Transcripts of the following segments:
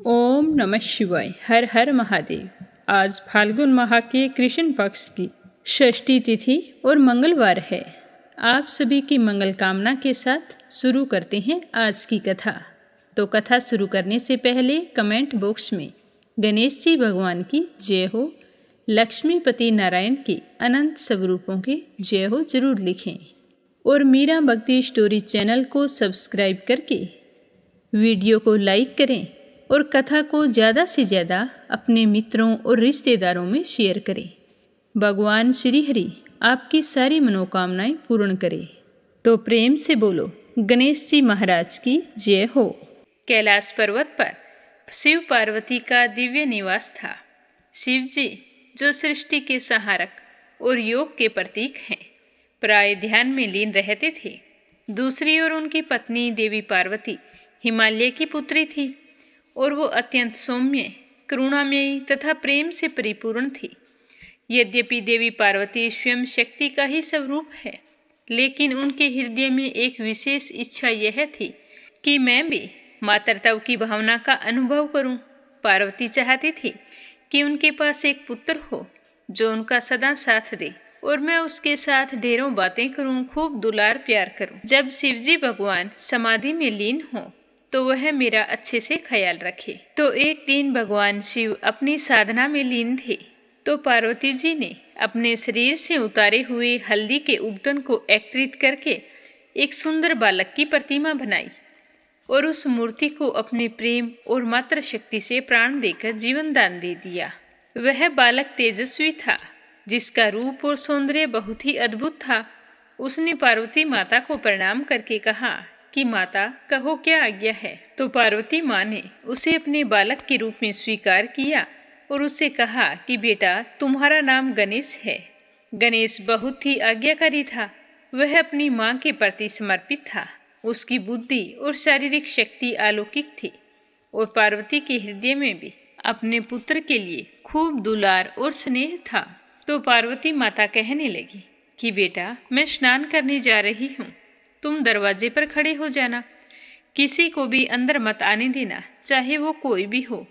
ओम नमः शिवाय। हर हर महादेव। आज फाल्गुन माह के कृष्ण पक्ष की षष्ठी तिथि और मंगलवार है। आप सभी की मंगल कामना के साथ शुरू करते हैं आज की कथा। तो कथा शुरू करने से पहले कमेंट बॉक्स में गणेश जी भगवान की जय हो, लक्ष्मीपति नारायण के अनंत स्वरूपों की जय हो जरूर लिखें और मीरा भक्ति स्टोरी चैनल को सब्सक्राइब करके वीडियो को लाइक करें और कथा को ज़्यादा से ज़्यादा अपने मित्रों और रिश्तेदारों में शेयर करें। भगवान श्री हरि आपकी सारी मनोकामनाएं पूर्ण करे। तो प्रेम से बोलो गणेश जी महाराज की जय हो। कैलाश पर्वत पर शिव पार्वती का दिव्य निवास था। शिव जी जो सृष्टि के संहारक और योग के प्रतीक हैं, प्राय ध्यान में लीन रहते थे। दूसरी ओर उनकी पत्नी देवी पार्वती हिमालय की पुत्री थी और वो अत्यंत सौम्य, करुणामयी तथा प्रेम से परिपूर्ण थी। यद्यपि देवी पार्वती स्वयं शक्ति का ही स्वरूप है, लेकिन उनके हृदय में एक विशेष इच्छा यह थी कि मैं भी मातृत्व की भावना का अनुभव करूं। पार्वती चाहती थी कि उनके पास एक पुत्र हो जो उनका सदा साथ दे और मैं उसके साथ ढेरों बातें करूं, खूब दुलार प्यार करूं। जब शिवजी भगवान समाधि में लीन हो तो वह मेरा अच्छे से ख्याल रखे। तो एक दिन भगवान शिव अपनी साधना में लीन थे, तो पार्वती जी ने अपने शरीर से उतारे हुए हल्दी के उपटन को एकत्रित करके एक सुंदर बालक की प्रतिमा बनाई और उस मूर्ति को अपने प्रेम और मातृ शक्ति से प्राण देकर जीवन दान दे दिया। वह बालक तेजस्वी था, जिसका रूप और सौंदर्य बहुत ही अद्भुत था। उसने पार्वती माता को प्रणाम करके कहा कि माता कहो क्या आज्ञा है। तो पार्वती माँ ने उसे अपने बालक के रूप में स्वीकार किया और उससे कहा कि बेटा तुम्हारा नाम गणेश है। गणेश बहुत ही आज्ञाकारी था। वह अपनी माँ के प्रति समर्पित था। उसकी बुद्धि और शारीरिक शक्ति अलौकिक थी और पार्वती के हृदय में भी अपने पुत्र के लिए खूब दुलार और स्नेह था। तो पार्वती माता कहने लगी कि बेटा मैं स्नान करने जा रही हूँ, तुम दरवाजे पर खड़े हो जाना, किसी को भी अंदर मत आने देना, चाहे वो कोई भी हो।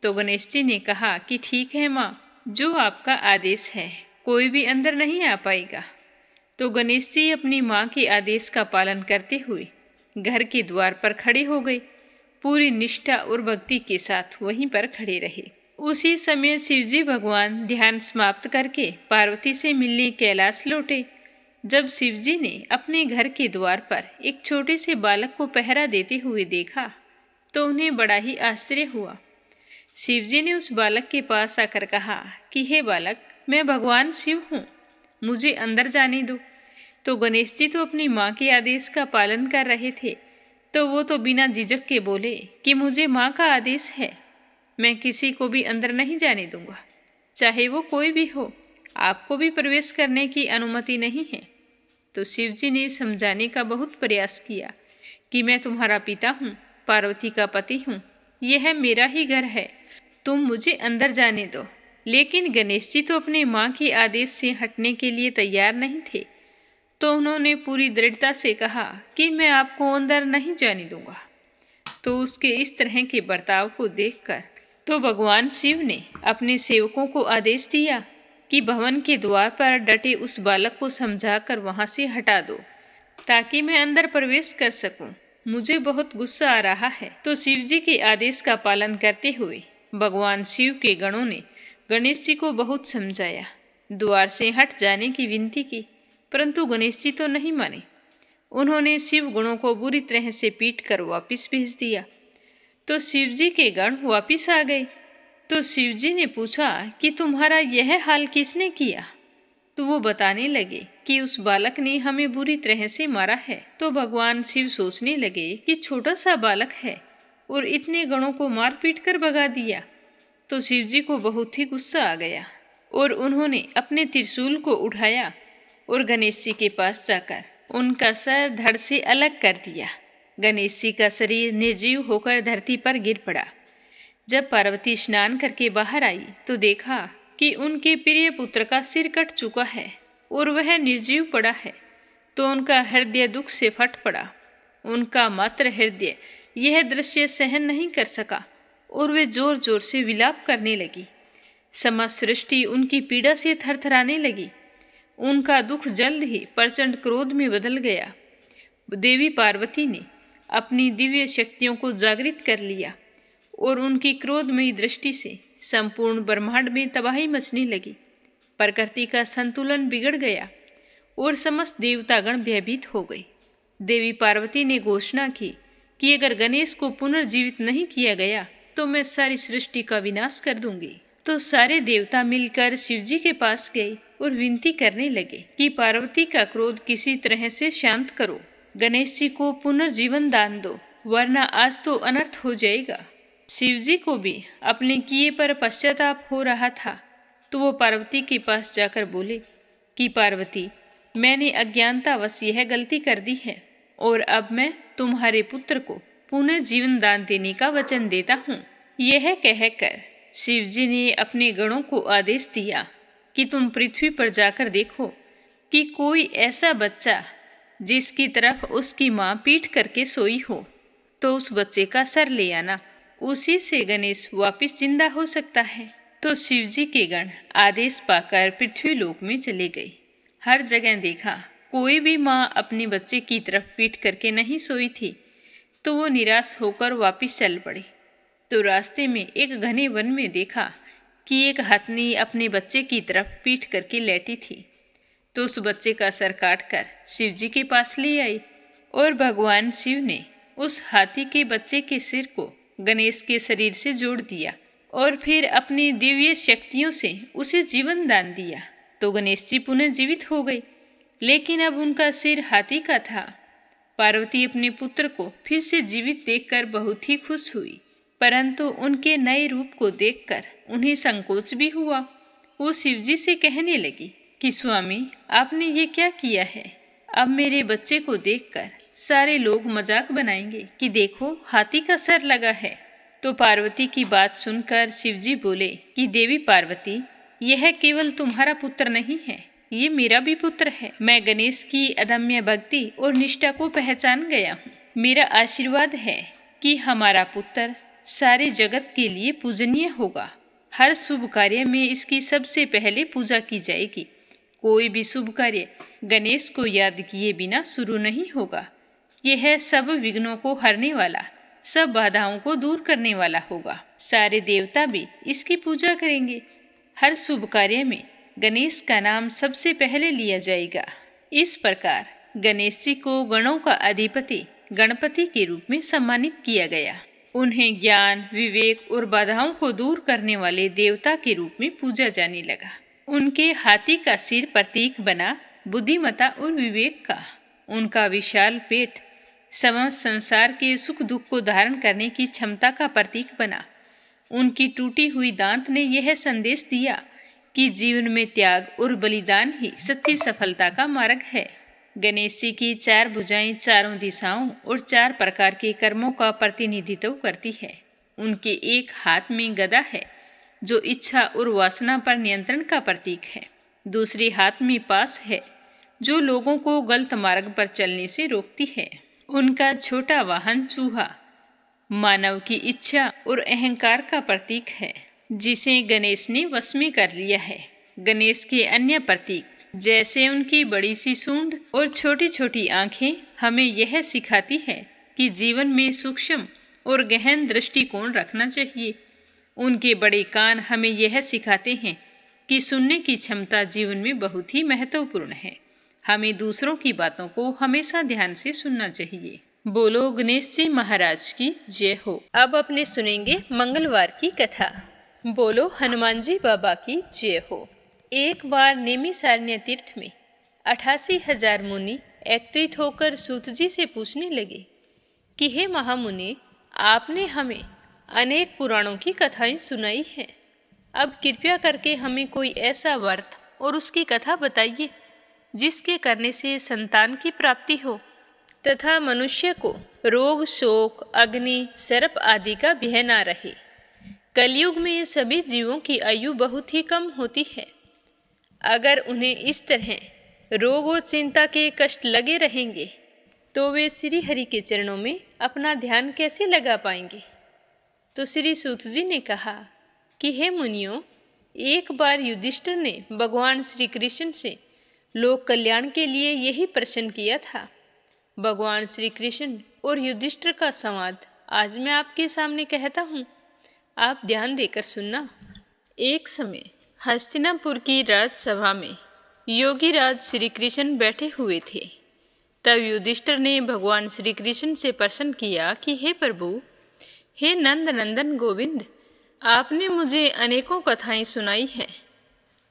तो गणेश जी ने कहा कि ठीक है माँ, जो आपका आदेश है, कोई भी अंदर नहीं आ पाएगा। तो गणेश जी अपनी माँ के आदेश का पालन करते हुए घर के द्वार पर खड़े हो गए। पूरी निष्ठा और भक्ति के साथ वहीं पर खड़े रहे। उसी समय शिवजी भगवान ध्यान समाप्त करके पार्वती से मिलने कैलाश लौटे। जब शिवजी ने अपने घर के द्वार पर एक छोटे से बालक को पहरा देते हुए देखा तो उन्हें बड़ा ही आश्चर्य हुआ। शिवजी ने उस बालक के पास आकर कहा कि हे बालक, मैं भगवान शिव हूँ, मुझे अंदर जाने दो। तो गणेश जी तो अपनी माँ के आदेश का पालन कर रहे थे, तो वो तो बिना झिझक के बोले कि मुझे माँ का आदेश है, मैं किसी को भी अंदर नहीं जाने दूंगा, चाहे वो कोई भी हो, आपको भी प्रवेश करने की अनुमति नहीं है। तो शिवजी ने समझाने का बहुत प्रयास किया कि मैं तुम्हारा पिता हूँ, पार्वती का पति हूँ, यह मेरा ही घर है, तुम मुझे अंदर जाने दो। लेकिन गणेश जी तो अपने माँ के आदेश से हटने के लिए तैयार नहीं थे, तो उन्होंने पूरी दृढ़ता से कहा कि मैं आपको अंदर नहीं जाने दूंगा। तो उसके इस तरह के बर्ताव को देखकर तो भगवान शिव ने अपने सेवकों को आदेश दिया कि भवन के द्वार पर डटे उस बालक को समझाकर वहां से हटा दो, ताकि मैं अंदर प्रवेश कर सकूं। मुझे बहुत गुस्सा आ रहा है। तो शिव जी के आदेश का पालन करते हुए भगवान शिव के गणों ने गणेश जी को बहुत समझाया, द्वार से हट जाने की विनती की, परंतु गणेश जी तो नहीं माने। उन्होंने शिव गणों को बुरी तरह से पीट कर वापिस भेज दिया। तो शिव जी के गण वापिस आ गए। तो शिवजी ने पूछा कि तुम्हारा यह हाल किसने किया। तो वो बताने लगे कि उस बालक ने हमें बुरी तरह से मारा है। तो भगवान शिव सोचने लगे कि छोटा सा बालक है और इतने गणों को मार पीट कर भगा दिया। तो शिवजी को बहुत ही गुस्सा आ गया और उन्होंने अपने त्रिशूल को उठाया और गणेश जी के पास जाकर उनका सर धड़ से अलग कर दिया। गणेश जी का शरीर निर्जीव होकर धरती पर गिर पड़ा। जब पार्वती स्नान करके बाहर आई तो देखा कि उनके प्रिय पुत्र का सिर कट चुका है और वह निर्जीव पड़ा है। तो उनका हृदय दुख से फट पड़ा। उनका मात्र हृदय यह दृश्य सहन नहीं कर सका और वे जोर जोर से विलाप करने लगी। समस्त सृष्टि उनकी पीड़ा से थरथराने लगी। उनका दुख जल्द ही प्रचंड क्रोध में बदल गया। देवी पार्वती ने अपनी दिव्य शक्तियों को जागृत कर लिया और उनकी क्रोधमयी दृष्टि से संपूर्ण ब्रह्मांड में तबाही मचने लगी। प्रकृति का संतुलन बिगड़ गया और समस्त देवतागण भयभीत हो गए। देवी पार्वती ने घोषणा की कि अगर गणेश को पुनर्जीवित नहीं किया गया तो मैं सारी सृष्टि का विनाश कर दूंगी। तो सारे देवता मिलकर शिवजी के पास गए और विनती करने लगे कि पार्वती का क्रोध किसी तरह से शांत करो, गणेश जी को पुनर्जीवन दान दो, वरना आज तो अनर्थ हो जाएगा। शिवजी को भी अपने किए पर पश्चाताप हो रहा था, तो वो पार्वती के पास जाकर बोले कि पार्वती, मैंने अज्ञानतावश यह गलती कर दी है और अब मैं तुम्हारे पुत्र को पुनः जीवन दान देने का वचन देता हूँ। यह कहकर शिवजी ने अपने गणों को आदेश दिया कि तुम पृथ्वी पर जाकर देखो कि कोई ऐसा बच्चा जिसकी तरफ उसकी माँ पीठ करके सोई हो, तो उस बच्चे का सर ले आना, उसी से गणेश वापिस जिंदा हो सकता है। तो शिवजी के गण आदेश पाकर पृथ्वी लोक में चले गए। हर जगह देखा, कोई भी माँ अपने बच्चे की तरफ पीठ करके नहीं सोई थी, तो वो निराश होकर वापिस चल पड़े। तो रास्ते में एक घने वन में देखा कि एक हथनी अपने बच्चे की तरफ पीठ करके लेटी थी। तो उस बच्चे का सर काटकर शिवजी के पास ले आई और भगवान शिव ने उस हाथी के बच्चे के सिर को गणेश के शरीर से जोड़ दिया और फिर अपनी दिव्य शक्तियों से उसे जीवन दान दिया। तो गणेश जी पुनः जीवित हो गए, लेकिन अब उनका सिर हाथी का था। पार्वती अपने पुत्र को फिर से जीवित देखकर बहुत ही खुश हुई, परंतु उनके नए रूप को देखकर उन्हें संकोच भी हुआ। वो शिवजी से कहने लगी कि स्वामी, आपने ये क्या किया है? अब मेरे बच्चे को देखकर सारे लोग मजाक बनाएंगे कि देखो, हाथी का सर लगा है। तो पार्वती की बात सुनकर शिवजी बोले कि देवी पार्वती, यह केवल तुम्हारा पुत्र नहीं है, ये मेरा भी पुत्र है। मैं गणेश की अदम्य भक्ति और निष्ठा को पहचान गया हूँ। मेरा आशीर्वाद है कि हमारा पुत्र सारे जगत के लिए पूजनीय होगा। हर शुभ कार्य में इसकी सबसे पहले पूजा की जाएगी। कोई भी शुभ कार्य गणेश को याद किए बिना शुरू नहीं होगा। यह सब विघ्नों को हरने वाला, सब बाधाओं को दूर करने वाला होगा। सारे देवता भी इसकी पूजा करेंगे। हर शुभ कार्य में गणेश का नाम सबसे पहले लिया जाएगा। इस प्रकार गणेश जी को गणों का अधिपति गणपति के रूप में सम्मानित किया गया। उन्हें ज्ञान, विवेक और बाधाओं को दूर करने वाले देवता के रूप में पूजा जाने लगा। उनके हाथी का सिर प्रतीक बना बुद्धिमत्ता और विवेक का। उनका विशाल पेट समस्त संसार के सुख दुख को धारण करने की क्षमता का प्रतीक बना। उनकी टूटी हुई दांत ने यह संदेश दिया कि जीवन में त्याग और बलिदान ही सच्ची सफलता का मार्ग है। गणेश जी की 4 भुजाएं चारों दिशाओं और 4 प्रकार के कर्मों का प्रतिनिधित्व करती है। उनके एक हाथ में गदा है जो इच्छा और वासना पर नियंत्रण का प्रतीक है। दूसरे हाथ में पास है जो लोगों को गलत मार्ग पर चलने से रोकती है। उनका छोटा वाहन चूहा मानव की इच्छा और अहंकार का प्रतीक है, जिसे गणेश ने वश में कर लिया है। गणेश के अन्य प्रतीक जैसे उनकी बड़ी सी सूंड और छोटी छोटी आंखें हमें यह सिखाती है कि जीवन में सूक्ष्म और गहन दृष्टिकोण रखना चाहिए। उनके बड़े कान हमें यह सिखाते हैं कि सुनने की क्षमता जीवन में बहुत ही महत्वपूर्ण है। हमें दूसरों की बातों को हमेशा ध्यान से सुनना चाहिए। बोलो गणेश जी महाराज की जय हो। अब अपने सुनेंगे मंगलवार की कथा। बोलो हनुमान जी बाबा की जय हो। एक बार नेमिषारण्य तीर्थ में 88,000 मुनि एकत्रित होकर सूत जी से पूछने लगे कि हे महामुनि, आपने हमें अनेक पुराणों की कथाएं सुनाई हैं। अब कृपया करके हमें कोई ऐसा व्रत और उसकी कथा बताइए जिसके करने से संतान की प्राप्ति हो तथा मनुष्य को रोग, शोक, अग्नि, सर्प आदि का भय न रहे। कलयुग में सभी जीवों की आयु बहुत ही कम होती है। अगर उन्हें इस तरह रोग और चिंता के कष्ट लगे रहेंगे तो वे श्री हरि के चरणों में अपना ध्यान कैसे लगा पाएंगे। तो श्री सूत जी ने कहा कि हे मुनियों, एक बार युधिष्ठिर ने भगवान श्री कृष्ण से लोक कल्याण के लिए यही प्रश्न किया था। भगवान श्री कृष्ण और युधिष्ठिर का संवाद आज मैं आपके सामने कहता हूँ, आप ध्यान देकर सुनना। एक समय हस्तिनापुर की राजसभा में योगीराज श्री कृष्ण बैठे हुए थे। तब युधिष्ठिर ने भगवान श्री कृष्ण से प्रश्न किया कि हे प्रभु, हे नंद नंदन गोविंद, आपने मुझे अनेकों कथाएं सुनाई हैं।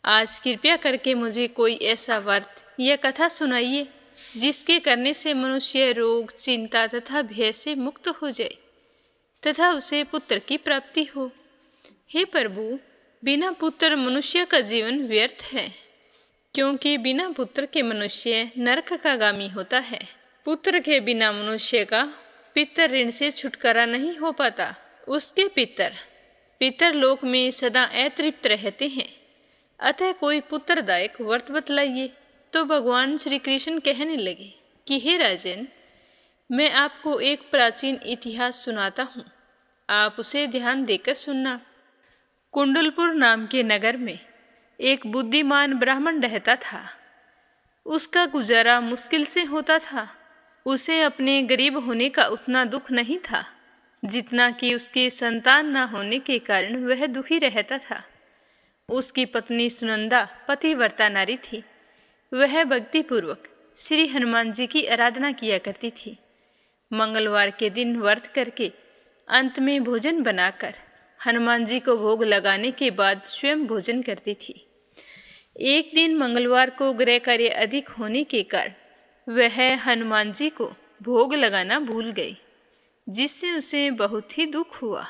आज कृपया करके मुझे कोई ऐसा व्रत या कथा सुनाइए जिसके करने से मनुष्य रोग, चिंता तथा भय से मुक्त हो जाए तथा उसे पुत्र की प्राप्ति हो। हे प्रभु, बिना पुत्र मनुष्य का जीवन व्यर्थ है, क्योंकि बिना पुत्र के मनुष्य नरक का गामी होता है। पुत्र के बिना मनुष्य का पितर ऋण से छुटकारा नहीं हो पाता। उसके पितर लोक में सदा अतृप्त रहते हैं। अतः कोई पुत्रदायक व्रत बतलाइए। तो भगवान श्री कृष्ण कहने लगे कि हे राजन, मैं आपको एक प्राचीन इतिहास सुनाता हूँ, आप उसे ध्यान देकर सुनना। कुंडलपुर नाम के नगर में एक बुद्धिमान ब्राह्मण रहता था। उसका गुजारा मुश्किल से होता था। उसे अपने गरीब होने का उतना दुख नहीं था जितना कि उसके संतान न होने के कारण वह दुखी रहता था। उसकी पत्नी सुनंदा पतिव्रता नारी थी। वह भक्तिपूर्वक श्री हनुमान जी की आराधना किया करती थी। मंगलवार के दिन व्रत करके अंत में भोजन बनाकर हनुमान जी को भोग लगाने के बाद स्वयं भोजन करती थी। एक दिन मंगलवार को गृह कार्य अधिक होने के कारण वह हनुमान जी को भोग लगाना भूल गई, जिससे उसे बहुत ही दुख हुआ।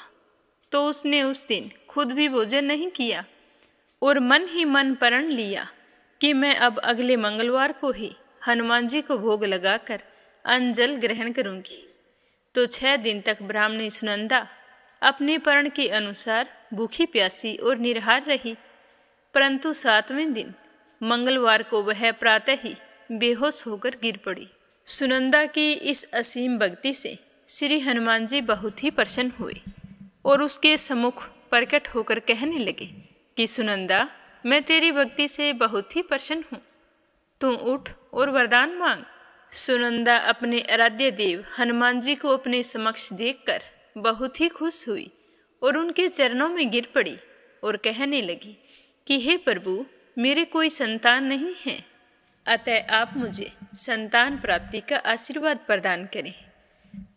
तो उसने उस दिन खुद भी भोजन नहीं किया और मन ही मन प्रण लिया कि मैं अब अगले मंगलवार को ही हनुमान जी को भोग लगाकर अन्न जल ग्रहण करूंगी। तो 6 दिन तक ब्राह्मणी सुनंदा अपने प्रण के अनुसार भूखी प्यासी और निराहार रही, परंतु 7वें दिन मंगलवार को वह प्रातः ही बेहोश होकर गिर पड़ी। सुनंदा की इस असीम भक्ति से श्री हनुमान जी बहुत ही प्रसन्न हुए और उसके सम्मुख प्रकट होकर कहने लगे कि सुनंदा, मैं तेरी भक्ति से बहुत ही प्रसन्न हूँ, तू उठ और वरदान मांग। सुनंदा अपने आराध्य देव हनुमान जी को अपने समक्ष देखकर बहुत ही खुश हुई और उनके चरणों में गिर पड़ी और कहने लगी कि हे प्रभु, मेरे कोई संतान नहीं है, अतः आप मुझे संतान प्राप्ति का आशीर्वाद प्रदान करें।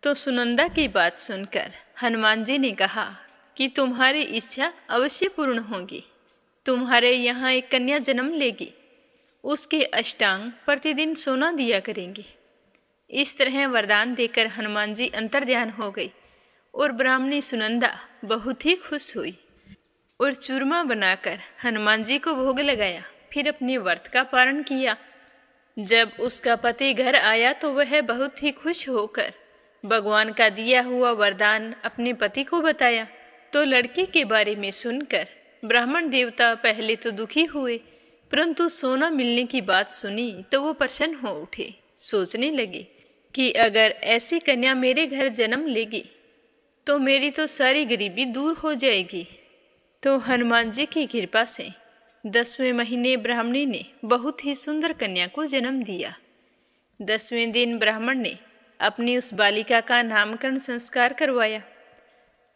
तो सुनंदा की बात सुनकर हनुमान जी ने कहा कि तुम्हारी इच्छा अवश्य पूर्ण होगी। तुम्हारे यहाँ एक कन्या जन्म लेगी, उसके अष्टांग प्रतिदिन सोना दिया करेंगे। इस तरह वरदान देकर हनुमान जी अंतर्ध्यान हो गई और ब्राह्मणी सुनंदा बहुत ही खुश हुई और चूरमा बनाकर हनुमान जी को भोग लगाया। फिर अपने व्रत का पारण किया। जब उसका पति घर आया तो वह बहुत ही खुश होकर भगवान का दिया हुआ वरदान अपने पति को बताया। तो लड़के के बारे में सुनकर ब्राह्मण देवता पहले तो दुखी हुए, परंतु सोना मिलने की बात सुनी तो वो प्रसन्न हो उठे। सोचने लगे कि अगर ऐसी कन्या मेरे घर जन्म लेगी तो मेरी तो सारी गरीबी दूर हो जाएगी। तो हनुमान जी की कृपा से 10वें महीने ब्राह्मणी ने बहुत ही सुंदर कन्या को जन्म दिया। 10वें दिन ब्राह्मण ने अपनी उस बालिका का नामकरण संस्कार करवाया।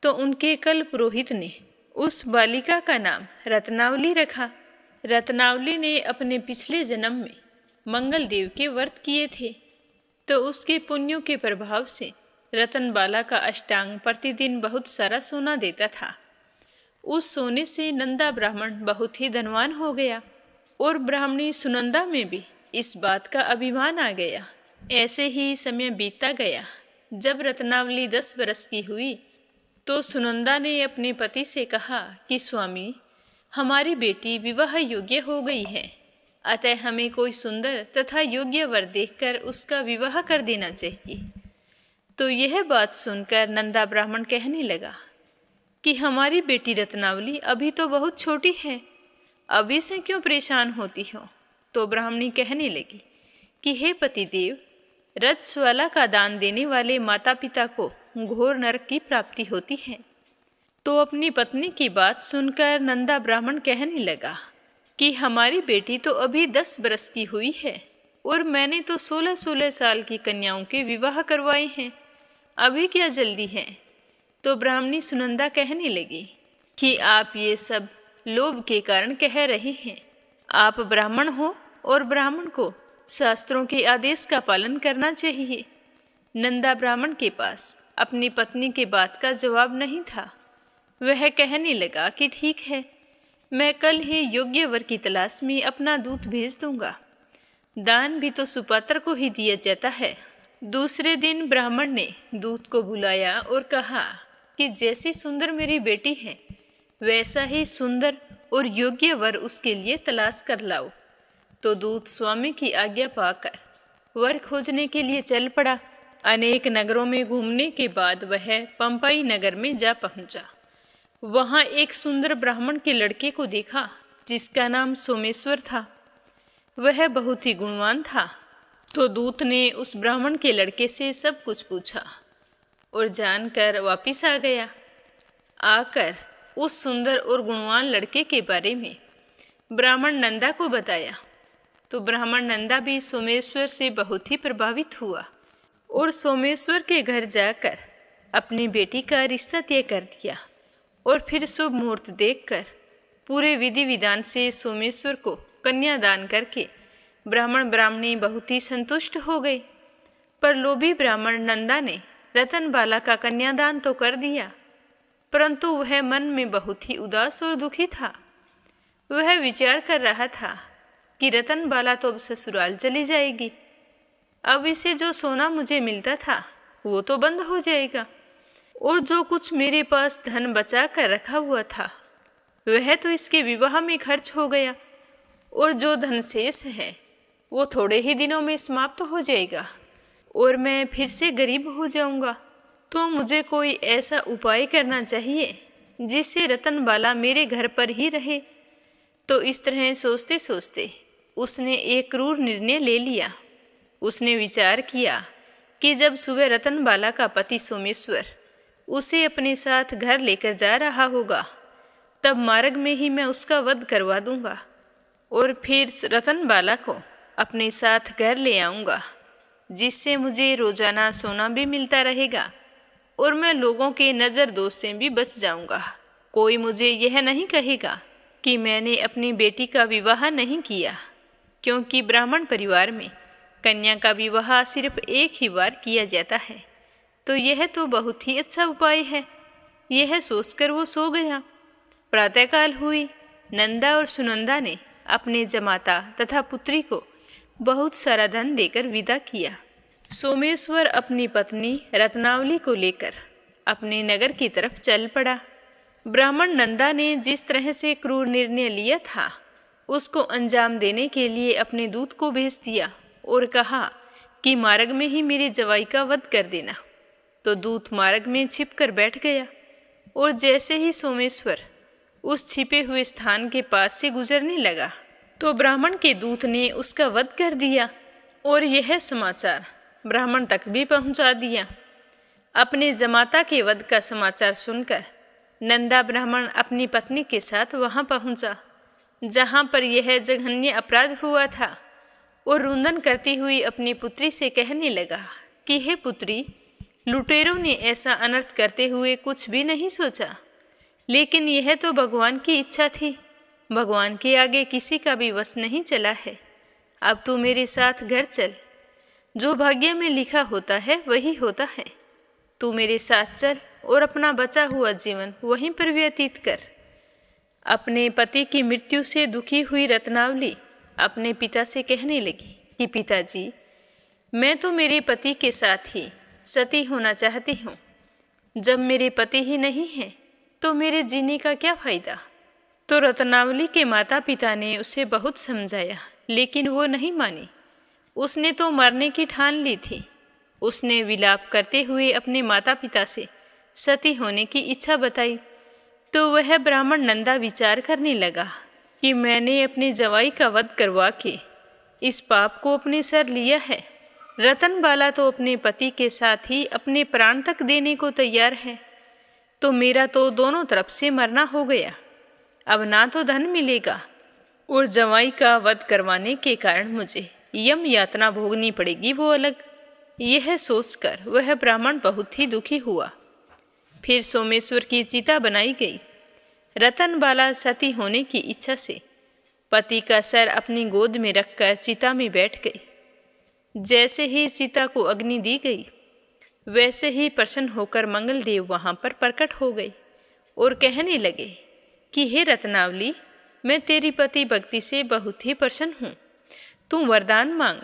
तो उनके कल पुरोहित ने उस बालिका का नाम रत्नावली रखा। रत्नावली ने अपने पिछले जन्म में मंगल देव के व्रत किए थे, तो उसके पुण्यों के प्रभाव से रतनबाला का अष्टांग प्रतिदिन बहुत सारा सोना देता था। उस सोने से नंदा ब्राह्मण बहुत ही धनवान हो गया और ब्राह्मणी सुनंदा में भी इस बात का अभिमान आ गया। ऐसे ही समय बीतता गया। जब रत्नावली 10 बरस की हुई तो सुनंदा ने अपने पति से कहा कि स्वामी, हमारी बेटी विवाह योग्य हो गई है, अतः हमें कोई सुंदर तथा योग्य वर देखकर उसका विवाह कर देना चाहिए। तो यह बात सुनकर नंदा ब्राह्मण कहने लगा कि हमारी बेटी रत्नावली अभी तो बहुत छोटी है, अभी से क्यों परेशान होती हो। तो ब्राह्मणी कहने लगी कि हे पतिदेव, रजस्वाला का दान देने वाले माता पिता को घोर नरक की प्राप्ति होती है। तो अपनी पत्नी की बात सुनकर नंदा ब्राह्मण कहने लगा कि हमारी बेटी तो अभी 10 बरस की हुई है और मैंने तो 16-16 साल की कन्याओं के विवाह करवाए हैं, अभी क्या जल्दी है। तो ब्राह्मणी सुनंदा कहने लगी कि आप ये सब लोभ के कारण कह रहे हैं। आप ब्राह्मण हो और ब्राह्मण को शास्त्रों के आदेश का पालन करना चाहिए। नंदा ब्राह्मण के पास अपनी पत्नी के बात का जवाब नहीं था। वह कहने लगा कि ठीक है, मैं कल ही योग्य वर की तलाश में अपना दूत भेज दूंगा। दान भी तो सुपात्र को ही दिया जाता है। दूसरे दिन ब्राह्मण ने दूत को बुलाया और कहा कि जैसी सुंदर मेरी बेटी है वैसा ही सुंदर और योग्य वर उसके लिए तलाश कर लाओ। तो दूत स्वामी की आज्ञा पाकर वर खोजने के लिए चल पड़ा। अनेक नगरों में घूमने के बाद वह पंपाई नगर में जा पहुंचा। वहां एक सुंदर ब्राह्मण के लड़के को देखा जिसका नाम सोमेश्वर था। वह बहुत ही गुणवान था। तो दूत ने उस ब्राह्मण के लड़के से सब कुछ पूछा और जानकर वापिस आ गया। आकर उस सुंदर और गुणवान लड़के के बारे में ब्राह्मण नंदा को बताया। तो ब्राह्मण नंदा भी सोमेश्वर से बहुत ही प्रभावित हुआ और सोमेश्वर के घर जाकर अपनी बेटी का रिश्ता तय कर दिया। और फिर शुभ मुहूर्त देखकर पूरे विधि विधान से सोमेश्वर को कन्यादान करके ब्राह्मण ब्राह्मणी बहुत ही संतुष्ट हो गए। पर लोभी ब्राह्मण नंदा ने रतनबाला का कन्यादान तो कर दिया, परंतु वह मन में बहुत ही उदास और दुखी था। वह विचार कर रहा था कि रतनबाला तो अब ससुराल चली जाएगी, अब इसे जो सोना मुझे मिलता था वो तो बंद हो जाएगा, और जो कुछ मेरे पास धन बचा कर रखा हुआ था वह तो इसके विवाह में खर्च हो गया, और जो धन शेष है वो थोड़े ही दिनों में समाप्त हो जाएगा और मैं फिर से गरीब हो जाऊंगा। तो मुझे कोई ऐसा उपाय करना चाहिए जिससे रतनबाला मेरे घर पर ही रहे। तो इस तरह सोचते सोचते उसने एक क्रूर निर्णय ले लिया। उसने विचार किया कि जब सुबह रतनबाला का पति सोमेश्वर उसे अपने साथ घर लेकर जा रहा होगा तब मार्ग में ही मैं उसका वध करवा दूंगा और फिर रतनबाला को अपने साथ घर ले आऊंगा, जिससे मुझे रोजाना सोना भी मिलता रहेगा और मैं लोगों के नज़र दोष से भी बच जाऊंगा। कोई मुझे यह नहीं कहेगा कि मैंने अपनी बेटी का विवाह नहीं किया, क्योंकि ब्राह्मण परिवार में कन्या का विवाह सिर्फ एक ही बार किया जाता है। तो यह तो बहुत ही अच्छा उपाय है। यह सोचकर वो सो गया। प्रातःकाल हुई। नंदा और सुनंदा ने अपने जमाता तथा पुत्री को बहुत सारा धन देकर विदा किया। सोमेश्वर अपनी पत्नी रत्नावली को लेकर अपने नगर की तरफ चल पड़ा। ब्राह्मण नंदा ने जिस तरह से क्रूर निर्णय लिया था उसको अंजाम देने के लिए अपने दूत को भेज दिया और कहा कि मार्ग में ही मेरे जवाई का वध कर देना। तो दूत मार्ग में छिप कर बैठ गया और जैसे ही सोमेश्वर उस छिपे हुए स्थान के पास से गुजरने लगा तो ब्राह्मण के दूत ने उसका वध कर दिया और यह समाचार ब्राह्मण तक भी पहुंचा दिया। अपने जमाता के वध का समाचार सुनकर नंदा ब्राह्मण अपनी पत्नी के साथ वहां पहुंचा जहां पर यह जघन्य अपराध हुआ था और रुंदन करती हुई अपनी पुत्री से कहने लगा कि हे पुत्री, लुटेरों ने ऐसा अनर्थ करते हुए कुछ भी नहीं सोचा, लेकिन यह तो भगवान की इच्छा थी। भगवान के आगे किसी का भी वश नहीं चला है। अब तू मेरे साथ घर चल। जो भाग्य में लिखा होता है वही होता है। तू मेरे साथ चल और अपना बचा हुआ जीवन वहीं पर व्यतीत कर। अपने पति की मृत्यु से दुखी हुई रत्नावली अपने पिता से कहने लगी कि पिताजी, मैं तो मेरे पति के साथ ही सती होना चाहती हूँ। जब मेरे पति ही नहीं हैं तो मेरे जीने का क्या फ़ायदा। तो रत्नावली के माता पिता ने उसे बहुत समझाया, लेकिन वो नहीं मानी। उसने तो मरने की ठान ली थी। उसने विलाप करते हुए अपने माता पिता से सती होने की इच्छा बताई। तो वह ब्राह्मण नंदा विचार करने लगा कि मैंने अपने जवाई का वध करवा के इस पाप को अपने सर लिया है। रतनबाला तो अपने पति के साथ ही अपने प्राण तक देने को तैयार है। तो मेरा तो दोनों तरफ से मरना हो गया। अब ना तो धन मिलेगा और जवाई का वध करवाने के कारण मुझे यम यातना भोगनी पड़ेगी, वो अलग। यह सोचकर वह ब्राह्मण बहुत ही दुखी हुआ। फिर सोमेश्वर की चिता बनाई गई। रतनबाला सती होने की इच्छा से पति का सर अपनी गोद में रखकर चिता में बैठ गई। जैसे ही चिता को अग्नि दी गई, वैसे ही प्रसन्न होकर मंगलदेव वहां पर प्रकट हो गए और कहने लगे कि हे रत्नावली, मैं तेरी पति भक्ति से बहुत ही प्रसन्न हूँ, तू वरदान मांग।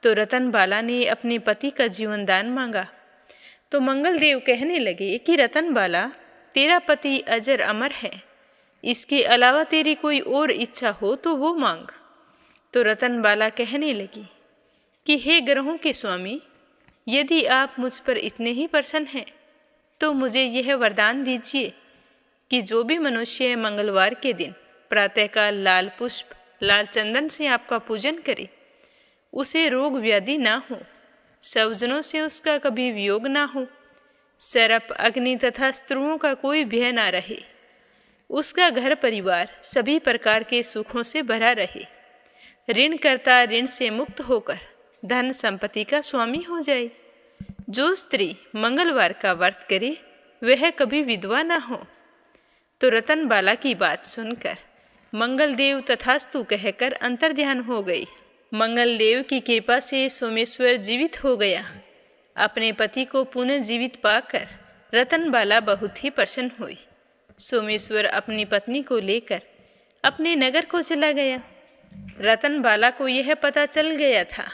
तो रतनबाला ने अपने पति का जीवन दान मांगा। तो मंगलदेव कहने लगे कि रतनबाला, तेरा पति अजर अमर है, इसके अलावा तेरी कोई और इच्छा हो तो वो मांग। तो रतनबाला कहने लगी कि हे ग्रहों के स्वामी, यदि आप मुझ पर इतने ही प्रसन्न हैं तो मुझे यह वरदान दीजिए कि जो भी मनुष्य मंगलवार के दिन प्रातःकाल लाल पुष्प लाल चंदन से आपका पूजन करे, उसे रोग व्याधि ना हो, स्वजनों से उसका कभी वियोग ना हो, सर्प अग्नि तथा स्त्रुओं का कोई भय ना रहे, उसका घर परिवार सभी प्रकार के सुखों से भरा रहे, ऋण करता ऋण से मुक्त होकर धन संपत्ति का स्वामी हो जाए। जो स्त्री मंगलवार का व्रत करे वह कभी विधवा ना हो। तो रतनबाला की बात सुनकर मंगलदेव तथास्तु कहकर अंतर्ध्यान हो गई। मंगलदेव की कृपा से सोमेश्वर जीवित हो गया। अपने पति को पुनः जीवित पाकर रतनबाला बहुत ही प्रसन्न हुई। सोमेश्वर अपनी पत्नी को लेकर अपने नगर को चला गया। रतनबाला को यह पता चल गया था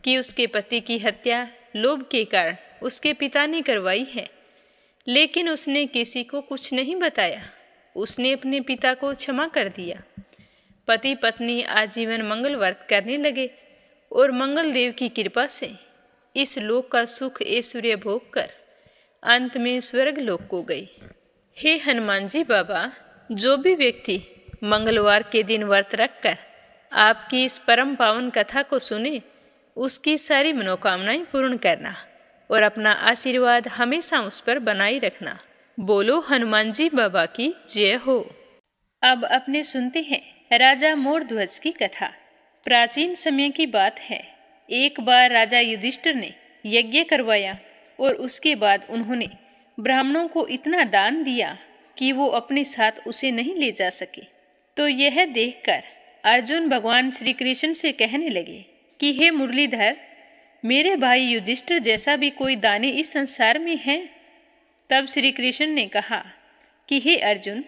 कि उसके पति की हत्या लोभ के कारण उसके पिता ने करवाई है, लेकिन उसने किसी को कुछ नहीं बताया। उसने अपने पिता को क्षमा कर दिया। पति पत्नी आजीवन मंगल व्रत करने लगे और मंगलदेव की कृपा से इस लोक का सुख ऐश्वर्य भोग कर अंत में स्वर्ग लोक को गई। हे हनुमान जी बाबा, जो भी व्यक्ति मंगलवार के दिन व्रत रखकर आपकी इस परम पावन कथा को सुने, उसकी सारी मनोकामनाएं पूर्ण करना और अपना आशीर्वाद हमेशा उस पर बनाए रखना। बोलो हनुमान जी बाबा की जय हो। अब अपने सुनते हैं राजा मोरध्वज की कथा। प्राचीन समय की बात है। एक बार राजा युधिष्ठिर ने यज्ञ करवाया और उसके बाद उन्होंने ब्राह्मणों को इतना दान दिया कि वो अपने साथ उसे नहीं ले जा सके। तो यह देखकर अर्जुन भगवान श्री कृष्ण से कहने लगे कि हे मुरलीधर, मेरे भाई युधिष्ठिर जैसा भी कोई दानी इस संसार में है। तब श्री कृष्ण ने कहा कि हे अर्जुन,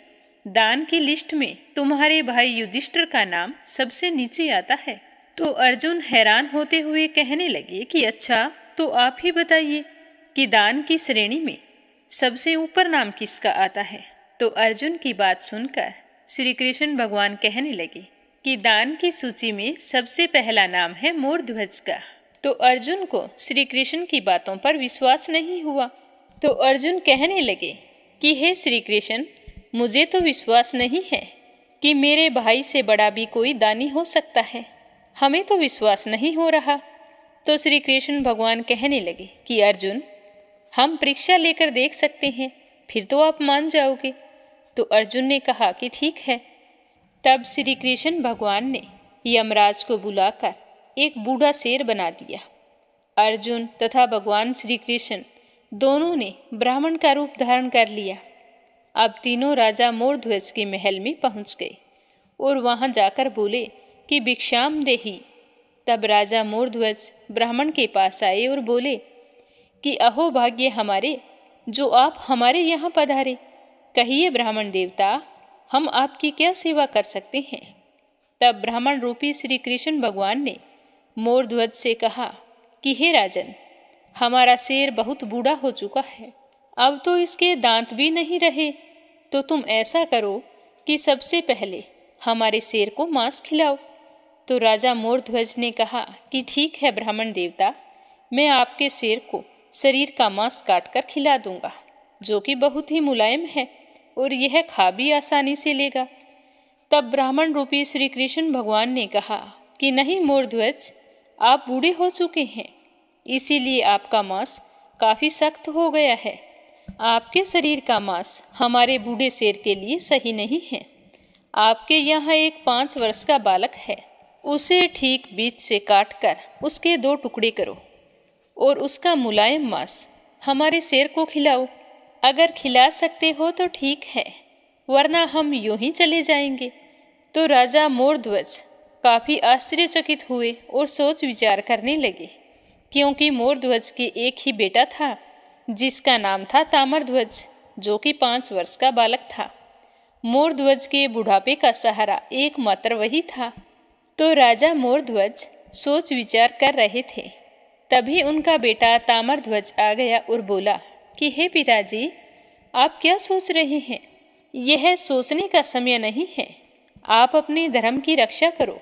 दान की लिस्ट में तुम्हारे भाई युधिष्ठिर का नाम सबसे नीचे आता है। तो अर्जुन हैरान होते हुए कहने लगे कि अच्छा, तो आप ही बताइए कि दान की श्रेणी में सबसे ऊपर नाम किसका आता है। तो अर्जुन की बात सुनकर श्री कृष्ण भगवान कहने लगे कि दान की सूची में सबसे पहला नाम है मोरध्वज का। तो अर्जुन को श्री कृष्ण की बातों पर विश्वास नहीं हुआ। तो अर्जुन कहने लगे कि हे श्री कृष्ण, मुझे तो विश्वास नहीं है कि मेरे भाई से बड़ा भी कोई दानी हो सकता है। हमें तो विश्वास नहीं हो रहा। तो श्री कृष्ण भगवान कहने लगे कि अर्जुन, हम परीक्षा लेकर देख सकते हैं, फिर तो आप मान जाओगे। तो अर्जुन ने कहा कि ठीक है। तब श्री कृष्ण भगवान ने यमराज को बुलाकर एक बूढ़ा शेर बना दिया। अर्जुन तथा भगवान श्री कृष्ण दोनों ने ब्राह्मण का रूप धारण कर लिया। अब तीनों राजा मोरध्वज के महल में पहुंच गए और वहां जाकर बोले कि भिक्षाम देहि। तब राजा मोरध्वज ब्राह्मण के पास आए और बोले कि अहो भाग्य हमारे, जो आप हमारे यहाँ पधारे। कहिए ब्राह्मण देवता, हम आपकी क्या सेवा कर सकते हैं। तब ब्राह्मण रूपी श्री कृष्ण भगवान ने मोरध्वज से कहा कि हे राजन, हमारा शेर बहुत बूढ़ा हो चुका है, अब तो इसके दांत भी नहीं रहे। तो तुम ऐसा करो कि सबसे पहले हमारे शेर को मांस खिलाओ। तो राजा मोरध्वज ने कहा कि ठीक है ब्राह्मण देवता, मैं आपके शेर को शरीर का मांस काटकर खिला दूंगा, जो कि बहुत ही मुलायम है और यह खा भी आसानी से लेगा। तब ब्राह्मण रूपी श्री कृष्ण भगवान ने कहा कि नहीं मोरध्वज, आप बूढ़े हो चुके हैं, इसीलिए आपका मांस काफ़ी सख्त हो गया है। आपके शरीर का मांस हमारे बूढ़े शेर के लिए सही नहीं है। आपके यहाँ एक 5 वर्ष का बालक है, उसे ठीक बीच से काट कर उसके 2 टुकड़े करो और उसका मुलायम मांस हमारे शेर को खिलाओ। अगर खिला सकते हो तो ठीक है, वरना हम यूं ही चले जाएंगे। तो राजा मोरध्वज काफी आश्चर्यचकित हुए और सोच विचार करने लगे, क्योंकि मोरध्वज के एक ही बेटा था जिसका नाम था ताम्रध्वज, जो कि 5 वर्ष का बालक था। मोरध्वज के बुढ़ापे का सहारा एकमात्र वही था। तो राजा मोरध्वज सोच विचार कर रहे थे, तभी उनका बेटा ताम्रध्वज आ गया और बोला कि हे पिताजी, आप क्या सोच रहे हैं? यह सोचने का समय नहीं है। आप अपने धर्म की रक्षा करो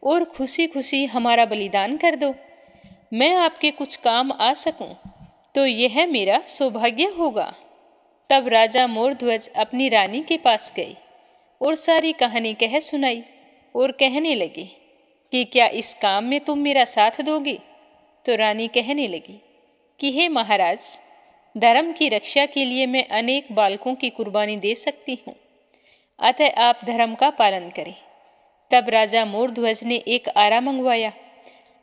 और खुशी खुशी हमारा बलिदान कर दो। मैं आपके कुछ काम आ सकूं तो यह मेरा सौभाग्य होगा। तब राजा मोरध्वज अपनी रानी के पास गए और सारी कहानी कह सुनाई और कहने लगे कि क्या इस काम में तुम मेरा साथ दोगे? तो रानी कहने लगी कि हे महाराज, धर्म की रक्षा के लिए मैं अनेक बालकों की कुर्बानी दे सकती हूँ, अतः आप धर्म का पालन करें। तब राजा मोरध्वज ने एक आरा मंगवाया।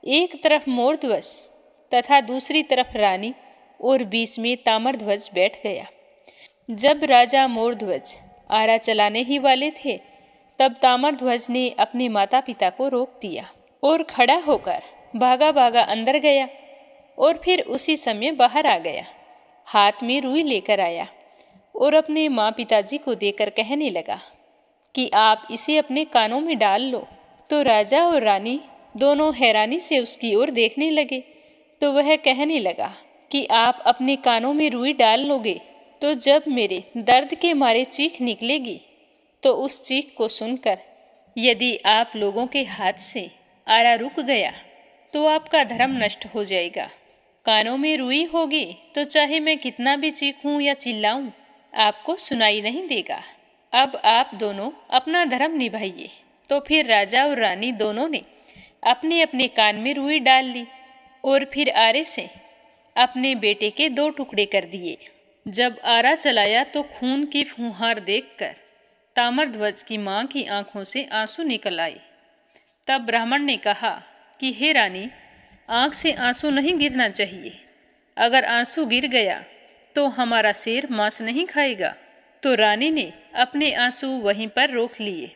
एक तरफ मोरध्वज तथा दूसरी तरफ रानी और बीच में ताम्रध्वज बैठ गया। जब राजा मोरध्वज आरा चलाने ही वाले थे, तब ताम्रध्वज ने अपने माता पिता को रोक दिया और खड़ा होकर भागा भागा अंदर गया और फिर उसी समय बाहर आ गया। हाथ में रुई लेकर आया और अपने माँ पिताजी को देकर कहने लगा कि आप इसे अपने कानों में डाल लो। तो राजा और रानी दोनों हैरानी से उसकी ओर देखने लगे। तो वह कहने लगा कि आप अपने कानों में रुई डाल लोगे तो जब मेरे दर्द के मारे चीख निकलेगी, तो उस चीख को सुनकर यदि आप लोगों के हाथ से आरा रुक गया तो आपका धर्म नष्ट हो जाएगा। कानों में रुई होगी तो चाहे मैं कितना भी चीखूं या चिल्लाऊं, आपको सुनाई नहीं देगा। अब आप दोनों अपना धर्म निभाइए। तो फिर राजा और रानी दोनों ने अपने अपने कान में रुई डाल ली और फिर आरे से अपने बेटे के 2 टुकड़े कर दिए। जब आरा चलाया तो खून की फुहार देखकर ताम्रध्वज की माँ की आंखों से आंसू निकल आए। तब ब्राह्मण ने कहा कि हे रानी, आंख से आंसू नहीं गिरना चाहिए। अगर आंसू गिर गया तो हमारा शेर मांस नहीं खाएगा। तो रानी ने अपने आंसू वहीं पर रोक लिए।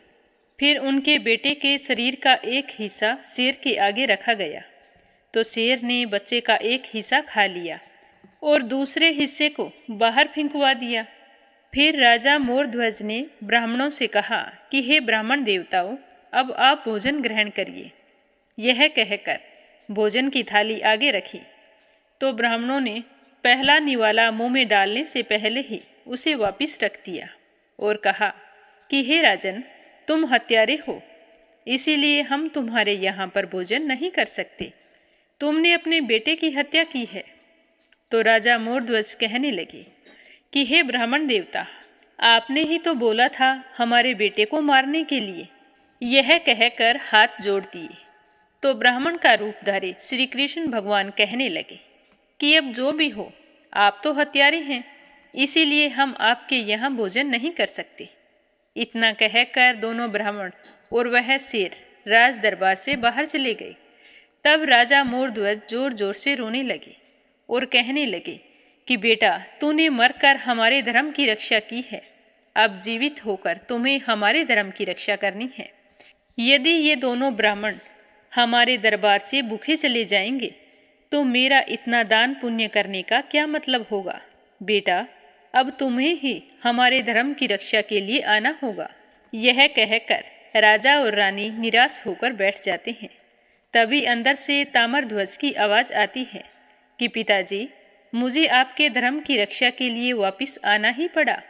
फिर उनके बेटे के शरीर का एक हिस्सा शेर के आगे रखा गया। तो शेर ने बच्चे का एक हिस्सा खा लिया और दूसरे हिस्से को बाहर फेंकवा दिया। फिर राजा मोरध्वज ने ब्राह्मणों से कहा कि हे ब्राह्मण देवताओं, अब आप भोजन ग्रहण करिए। यह कहकर भोजन की थाली आगे रखी। तो ब्राह्मणों ने पहला निवाला मुंह में डालने से पहले ही उसे वापस रख दिया और कहा कि हे राजन, तुम हत्यारे हो, इसीलिए हम तुम्हारे यहाँ पर भोजन नहीं कर सकते। तुमने अपने बेटे की हत्या की है। तो राजा मोरध्वज कहने लगे कि हे ब्राह्मण देवता, आपने ही तो बोला था हमारे बेटे को मारने के लिए। यह कहकर हाथ जोड़ दिए। तो ब्राह्मण का रूप धारे श्री कृष्ण भगवान कहने लगे कि अब जो भी हो, आप तो हत्यारे हैं, इसीलिए हम आपके यहाँ भोजन नहीं कर सकते। इतना कहकर दोनों ब्राह्मण और वह शेर राज दरबार से बाहर चले गए। तब राजा मोरध्वज जोर जोर से रोने लगे और कहने लगे कि बेटा, तूने मरकर हमारे धर्म की रक्षा की है, अब जीवित होकर तुम्हें हमारे धर्म की रक्षा करनी है। यदि ये दोनों ब्राह्मण हमारे दरबार से भूखे चले जाएंगे तो मेरा इतना दान पुण्य करने का क्या मतलब होगा। बेटा, अब तुम्हें ही हमारे धर्म की रक्षा के लिए आना होगा। यह कहकर राजा और रानी निराश होकर बैठ जाते हैं। तभी अंदर से ताम्रध्वज की आवाज़ आती है कि पिताजी, मुझे आपके धर्म की रक्षा के लिए वापस आना ही पड़ा।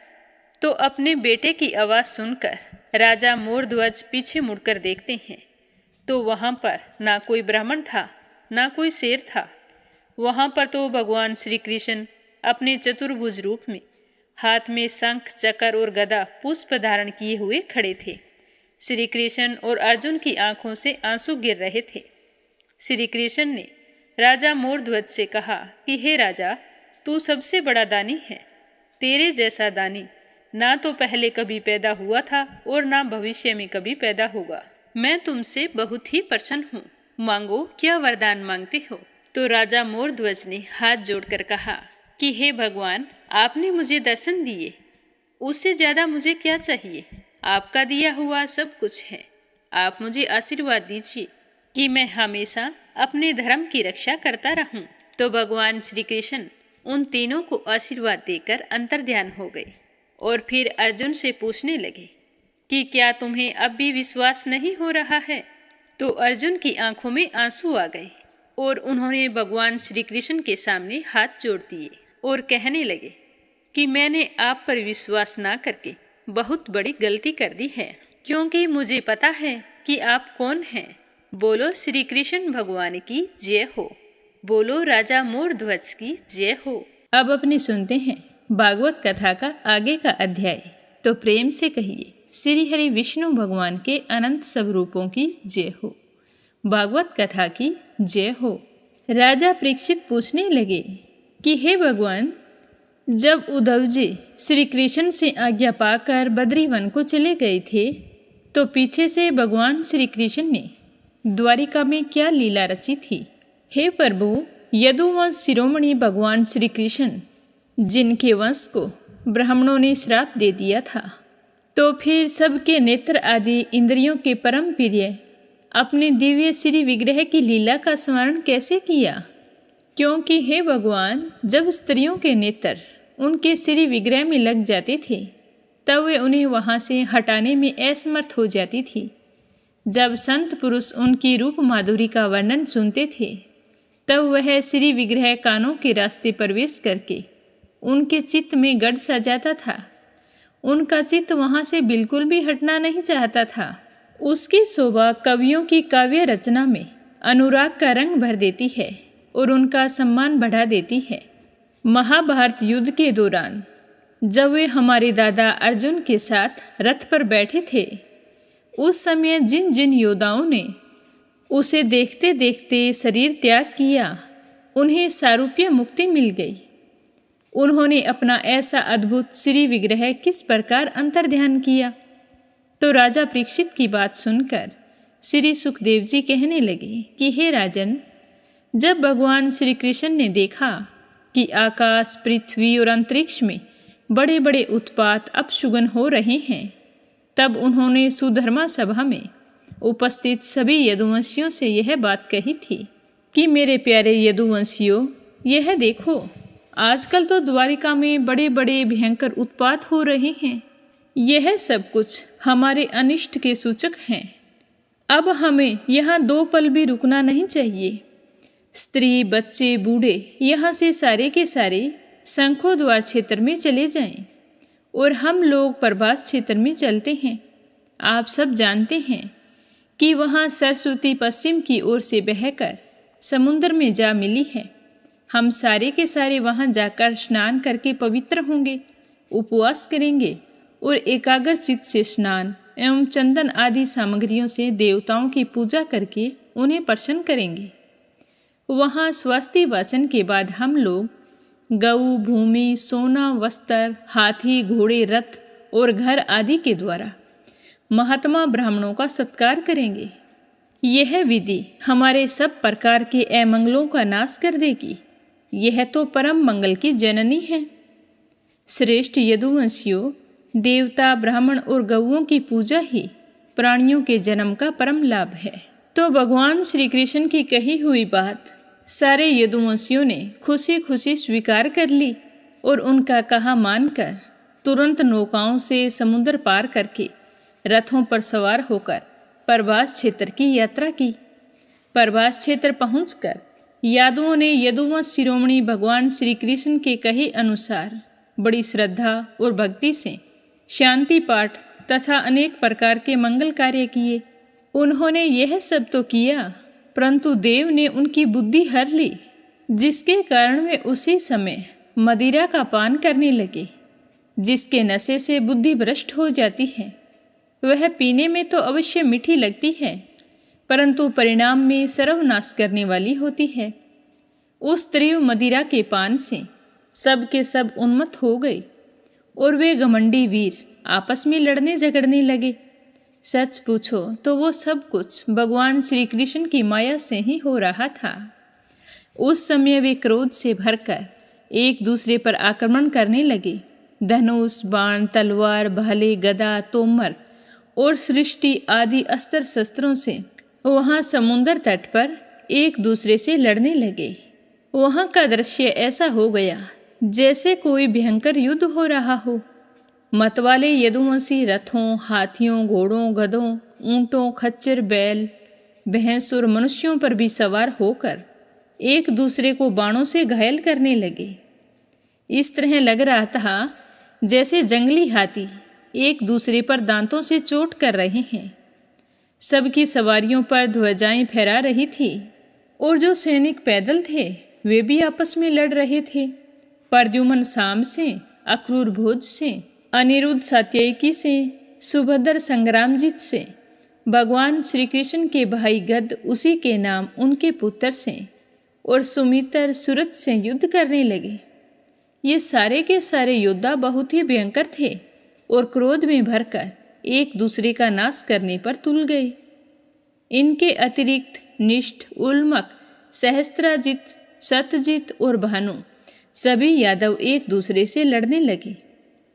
तो अपने बेटे की आवाज़ सुनकर राजा मोरध्वज पीछे मुड़कर देखते हैं तो वहाँ पर ना कोई ब्राह्मण था, ना कोई शेर था। वहाँ पर तो भगवान श्री कृष्ण अपने चतुर्भुज रूप में हाथ में शंख, चक्र और गदा पुष्प धारण किए हुए खड़े थे। श्री कृष्ण और अर्जुन की आंखों से आंसू गिर रहे थे। श्री कृष्ण ने राजा मोरध्वज से कहा कि हे राजा, तू सबसे बड़ा दानी है, तेरे जैसा दानी ना तो पहले कभी पैदा हुआ था और ना भविष्य में कभी पैदा होगा। मैं तुमसे बहुत ही प्रसन्न हूँ, मांगो क्या वरदान मांगते हो। तो राजा मोरध्वज ने हाथ जोड़कर कहा कि हे भगवान, आपने मुझे दर्शन दिए, उससे ज्यादा मुझे क्या चाहिए। आपका दिया हुआ सब कुछ है। आप मुझे आशीर्वाद दीजिए कि मैं हमेशा अपने धर्म की रक्षा करता रहूं। तो भगवान श्री कृष्ण उन तीनों को आशीर्वाद देकर अंतर्ध्यान हो गए और फिर अर्जुन से पूछने लगे कि क्या तुम्हें अब भी विश्वास नहीं हो रहा है। तो अर्जुन की आंखों में आंसू आ गए और उन्होंने भगवान श्री कृष्ण के सामने हाथ जोड़ दिए और कहने लगे कि मैंने आप पर विश्वास ना करके बहुत बड़ी गलती कर दी है, क्योंकि मुझे पता है कि आप कौन हैं। बोलो श्री कृष्ण भगवान की जय हो। बोलो राजा मोरध्वज की जय हो। अब अपनी सुनते हैं भागवत कथा का आगे का अध्याय। तो प्रेम से कहिए श्री हरि विष्णु भगवान के अनंत स्वरूपों की जय हो। भागवत कथा की जय हो। राजा परीक्षित पूछने लगे कि हे भगवान, जब उद्धव जी श्री कृष्ण से आज्ञा पाकर बद्रीवन को चले गए थे तो पीछे से भगवान श्री कृष्ण ने द्वारिका में क्या लीला रची थी। हे प्रभु, यदुवंश शिरोमणि भगवान श्री कृष्ण जिनके वंश को ब्राह्मणों ने श्राप दे दिया था, तो फिर सबके नेत्र आदि इंद्रियों के परम प्रिय अपने दिव्य श्री विग्रह की लीला का स्मरण कैसे किया। क्योंकि हे भगवान, जब स्त्रियों के नेत्र उनके श्री विग्रह में लग जाते थे तब वे उन्हें वहाँ से हटाने में असमर्थ हो जाती थी। जब संत पुरुष उनकी रूप माधुरी का वर्णन सुनते थे तब वह श्री विग्रह कानों के रास्ते प्रवेश करके उनके चित्त में गड़ सा जाता था। उनका चित्त वहाँ से बिल्कुल भी हटना नहीं चाहता था। उसकी शोभा कवियों की काव्य रचना में अनुराग का रंग भर देती है और उनका सम्मान बढ़ा देती है। महाभारत युद्ध के दौरान जब वे हमारे दादा अर्जुन के साथ रथ पर बैठे थे, उस समय जिन जिन योद्धाओं ने उसे देखते देखते शरीर त्याग किया, उन्हें सारूप्य मुक्ति मिल गई। उन्होंने अपना ऐसा अद्भुत श्री विग्रह किस प्रकार अंतर्ध्यान किया। तो राजा परीक्षित की बात सुनकर श्री सुखदेव जी कहने लगे कि हे राजन, जब भगवान श्री कृष्ण ने देखा कि आकाश, पृथ्वी और अंतरिक्ष में बड़े बड़े उत्पात अपशुगन हो रहे हैं, तब उन्होंने सुधर्मा सभा में उपस्थित सभी यदुवंशियों से यह बात कही थी कि मेरे प्यारे यदुवंशियों, यह देखो, आजकल तो द्वारिका में बड़े बड़े भयंकर उत्पात हो रहे हैं। यह सब कुछ हमारे अनिष्ट के सूचक हैं। अब हमें यहाँ 2 पल भी रुकना नहीं चाहिए। स्त्री, बच्चे, बूढ़े यहाँ से सारे के सारे शंखो द्वार क्षेत्र में चले जाएं और हम लोग प्रभास क्षेत्र में चलते हैं। आप सब जानते हैं कि वहाँ सरस्वती पश्चिम की ओर से बहकर समुद्र में जा मिली है। हम सारे के सारे वहाँ जाकर स्नान करके पवित्र होंगे, उपवास करेंगे और एकाग्र चित्त से स्नान एवं चंदन आदि सामग्रियों से देवताओं की पूजा करके उन्हें प्रसन्न करेंगे। वहाँ स्वस्ति वाचन के बाद हम लोग गऊ, भूमि, सोना, वस्त्र, हाथी, घोड़े, रथ और घर आदि के द्वारा महात्मा ब्राह्मणों का सत्कार करेंगे। यह विधि हमारे सब प्रकार के अमंगलों का नाश कर देगी। यह तो परम मंगल की जननी है। श्रेष्ठ यदुवंशियों, देवता, ब्राह्मण और गौओं की पूजा ही प्राणियों के जन्म का परम लाभ है। तो भगवान श्री कृष्ण की कही हुई बात सारे यदुवंशियों ने खुशी खुशी स्वीकार कर ली और उनका कहा मानकर तुरंत नौकाओं से समुद्र पार करके रथों पर सवार होकर प्रभास क्षेत्र की यात्रा की। प्रभास क्षेत्र पहुंचकर यादवों ने यदुवंश शिरोमणि भगवान श्री कृष्ण के कहे अनुसार बड़ी श्रद्धा और भक्ति से शांति पाठ तथा अनेक प्रकार के मंगल कार्य किए। उन्होंने यह सब तो किया, परंतु देव ने उनकी बुद्धि हर ली, जिसके कारण वे उसी समय मदिरा का पान करने लगे, जिसके नशे से बुद्धि भ्रष्ट हो जाती है। वह पीने में तो अवश्य मीठी लगती है, परंतु परिणाम में सर्वनाश करने वाली होती है। उस तीव्र मदिरा के पान से सब के सब उन्मत्त हो गए और वे घमंडी वीर आपस में लड़ने झगड़ने लगे। सच पूछो तो वो सब कुछ भगवान श्री कृष्ण की माया से ही हो रहा था। उस समय वे क्रोध से भरकर एक दूसरे पर आक्रमण करने लगे। धनुष, बाण, तलवार, भाले, गदा, तोमर और सृष्टि आदि अस्त्र शस्त्रों से वहाँ समुद्र तट पर एक दूसरे से लड़ने लगे। वहाँ का दृश्य ऐसा हो गया जैसे कोई भयंकर युद्ध हो रहा हो। मतवाले यदुवंशी रथों, हाथियों, घोड़ों, गधों, ऊंटों, खच्चर, बैल, भैंस और मनुष्यों पर भी सवार होकर एक दूसरे को बाणों से घायल करने लगे। इस तरह लग रहा था जैसे जंगली हाथी एक दूसरे पर दांतों से चोट कर रहे हैं। सबकी सवारियों पर ध्वजाएं फहरा रही थी और जो सैनिक पैदल थे वे भी आपस में लड़ रहे थे। प्रद्युम्न साम से, अक्रूर भोज से, अनिरुद्ध सात्यकी से, सुभद्र संग्रामजीत से, भगवान श्री कृष्ण के भाई गद उसी के नाम उनके पुत्र से और सुमित्र सूरत से युद्ध करने लगे। ये सारे के सारे योद्धा बहुत ही भयंकर थे और क्रोध में भरकर एक दूसरे का नाश करने पर तुल गए। इनके अतिरिक्त निष्ठ, उल्मक, सहस्त्राजित, सत्यजित और भानु सभी यादव एक दूसरे से लड़ने लगे।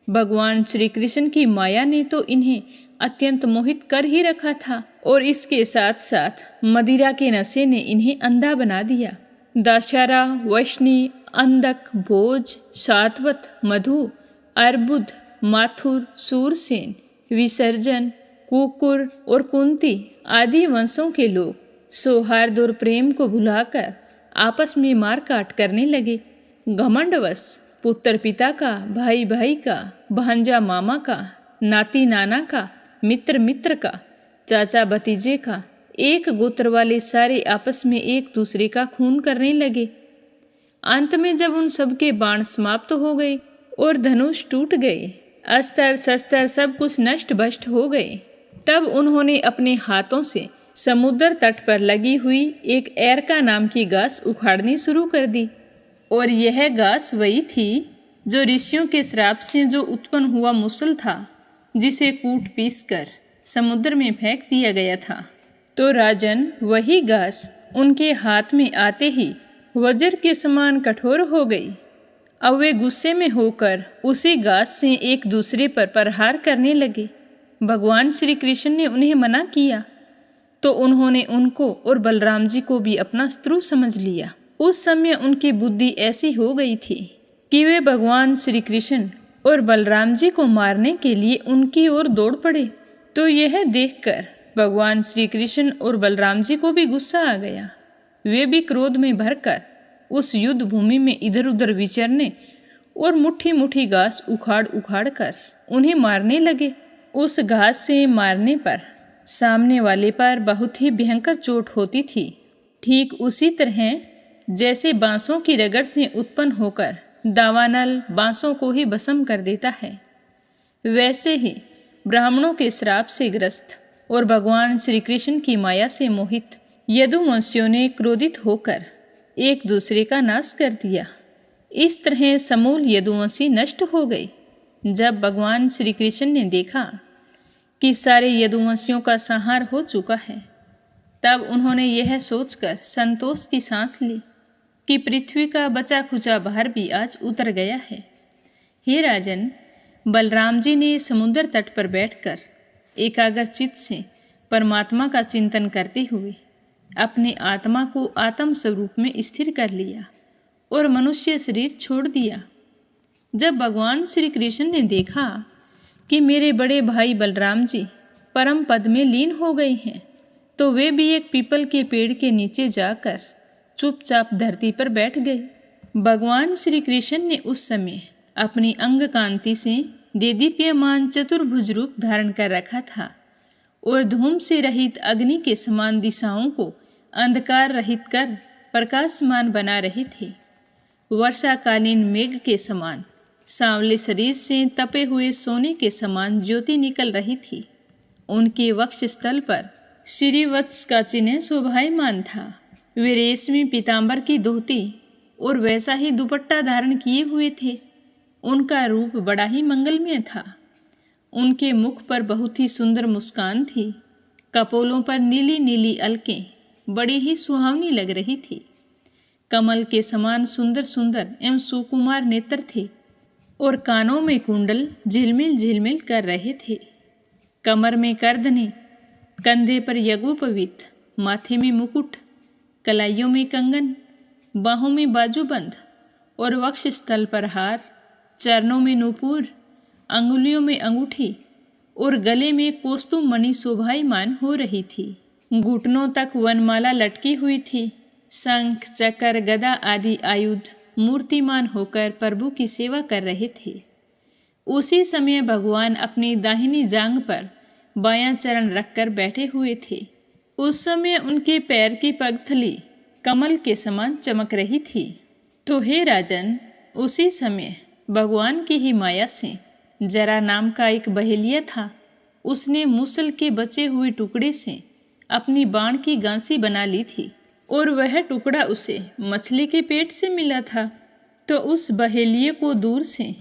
भगवान श्री कृष्ण की माया ने तो इन्हें अत्यंत मोहित कर ही रखा था और इसके साथ साथ मदिरा के नशे ने इन्हें अंधा बना दिया। दाशहरा, वैष्णी, अंधक, भोज, सातवत, मधु, अर्बुद, माथुर, सूरसेन, विसर्जन, कुकुर और कुंती आदि वंशों के लोग सौहार्द और प्रेम को भुलाकर आपस में मार काट करने लगे। घमंडवश पुत्र पिता का, भाई भाई का, भांजा मामा का, नाती नाना का, मित्र मित्र का, चाचा भतीजे का, एक गोत्र वाले सारे आपस में एक दूसरे का खून करने लगे। अंत में जब उन सब के बाण समाप्त हो गए और धनुष टूट गए, अस्त्र शस्त्र सब कुछ नष्ट भष्ट हो गए, तब उन्होंने अपने हाथों से समुद्र तट पर लगी हुई एक एरका नाम की घास उखाड़नी शुरू कर दी। और यह घास वही थी जो ऋषियों के श्राप से जो उत्पन्न हुआ मुसल था, जिसे कूट पीस कर समुद्र में फेंक दिया गया था। तो राजन, वही घास उनके हाथ में आते ही वज्र के समान कठोर हो गई। अब वे गुस्से में होकर उसी घास से एक दूसरे पर प्रहार करने लगे। भगवान श्री कृष्ण ने उन्हें मना किया तो उन्होंने उनको और बलराम जी को भी अपना शत्रु समझ लिया। उस समय उनकी बुद्धि ऐसी हो गई थी कि वे भगवान श्री कृष्ण और बलराम जी को मारने के लिए उनकी ओर दौड़ पड़े। तो यह देखकर भगवान श्री कृष्ण और बलराम जी को भी गुस्सा आ गया। वे भी क्रोध में भरकर उस युद्ध भूमि में इधर उधर विचरने और मुट्ठी मुट्ठी घास उखाड़ उखाड़ कर उन्हें मारने लगे। उस घास से मारने पर सामने वाले पर बहुत ही भयंकर चोट होती थी। ठीक उसी तरह जैसे बांसों की रगड़ से उत्पन्न होकर दावानल बांसों को ही भस्म कर देता है, वैसे ही ब्राह्मणों के श्राप से ग्रस्त और भगवान श्री कृष्ण की माया से मोहित यदुवंशियों ने क्रोधित होकर एक दूसरे का नाश कर दिया। इस तरह समूल यदुवंशी नष्ट हो गए। जब भगवान श्री कृष्ण ने देखा कि सारे यदुवंशियों का संहार हो चुका है, तब उन्होंने यह सोचकर संतोष की सांस ली कि पृथ्वी का बचा खुचा भार भी आज उतर गया है। हे राजन, बलराम जी ने समुद्र तट पर बैठकर एकाग्र चित्त से परमात्मा का चिंतन करते हुए अपने आत्मा को आत्म स्वरूप में स्थिर कर लिया और मनुष्य शरीर छोड़ दिया। जब भगवान श्री कृष्ण ने देखा कि मेरे बड़े भाई बलराम जी परम पद में लीन हो गए हैं, तो वे भी एक पीपल के पेड़ के नीचे जाकर चुपचाप धरती पर बैठ गए। भगवान श्री कृष्ण ने उस समय अपनी अंग कांति से देदीप्यमान चतुर्भुज रूप धारण कर रखा था और धूम से रहित अग्नि के समान दिशाओं को अंधकार रहित कर प्रकाशमान बना रहे थे। वर्षाकालीन मेघ के समान सांवले शरीर से तपे हुए सोने के समान ज्योति निकल रही थी। उनके वक्ष स्थल पर श्रीवत्स का चिन्ह शोभायमान था। वे रेशमी पीतांबर की धोती और वैसा ही दुपट्टा धारण किए हुए थे। उनका रूप बड़ा ही मंगलमय था। उनके मुख पर बहुत ही सुंदर मुस्कान थी। कपोलों पर नीली नीली अलकें बड़ी ही सुहावनी लग रही थी। कमल के समान सुंदर सुंदर एवं सुकुमार नेत्र थे और कानों में कुंडल झिलमिल झिलमिल कर रहे थे। कमर में करधनी, कंधे पर यज्ञोपवीत, माथे में मुकुट, कलाइयों में कंगन, बाहों में बाजूबंद और वक्ष स्थल पर हार, चरणों में नूपुर, अंगुलियों में अंगूठी और गले में कौस्तुभ मणि शोभायमान हो रही थी। घुटनों तक वनमाला लटकी हुई थी। शंख, चक्र, गदा आदि आयुध मूर्तिमान होकर प्रभु की सेवा कर रहे थे। उसी समय भगवान अपनी दाहिनी जांघ पर बायां चरण रखकर बैठे हुए थे। उस समय उनके पैर की पगथली कमल के समान चमक रही थी। तो हे राजन, उसी समय भगवान की ही माया से जरा नाम का एक बहेलिया था। उसने मूसल के बचे हुए टुकड़े से अपनी बाण की गांसी बना ली थी और वह टुकड़ा उसे मछली के पेट से मिला था। तो उस बहेलिए को दूर से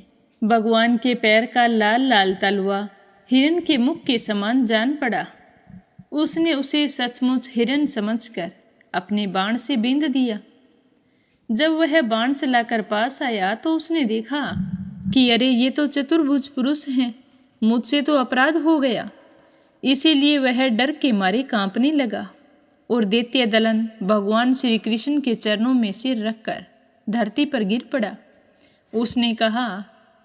भगवान के पैर का लाल लाल तलवा हिरण के मुख के समान जान पड़ा। उसने उसे सचमुच हिरण समझकर अपने बाण से बींध दिया। जब वह बाण चलाकर पास आया तो उसने देखा कि अरे ये तो चतुर्भुज पुरुष हैं, मुझसे तो अपराध हो गया। इसीलिए वह डर के मारे कांपने लगा और दैत्य दलन भगवान श्री कृष्ण के चरणों में सिर रखकर धरती पर गिर पड़ा। उसने कहा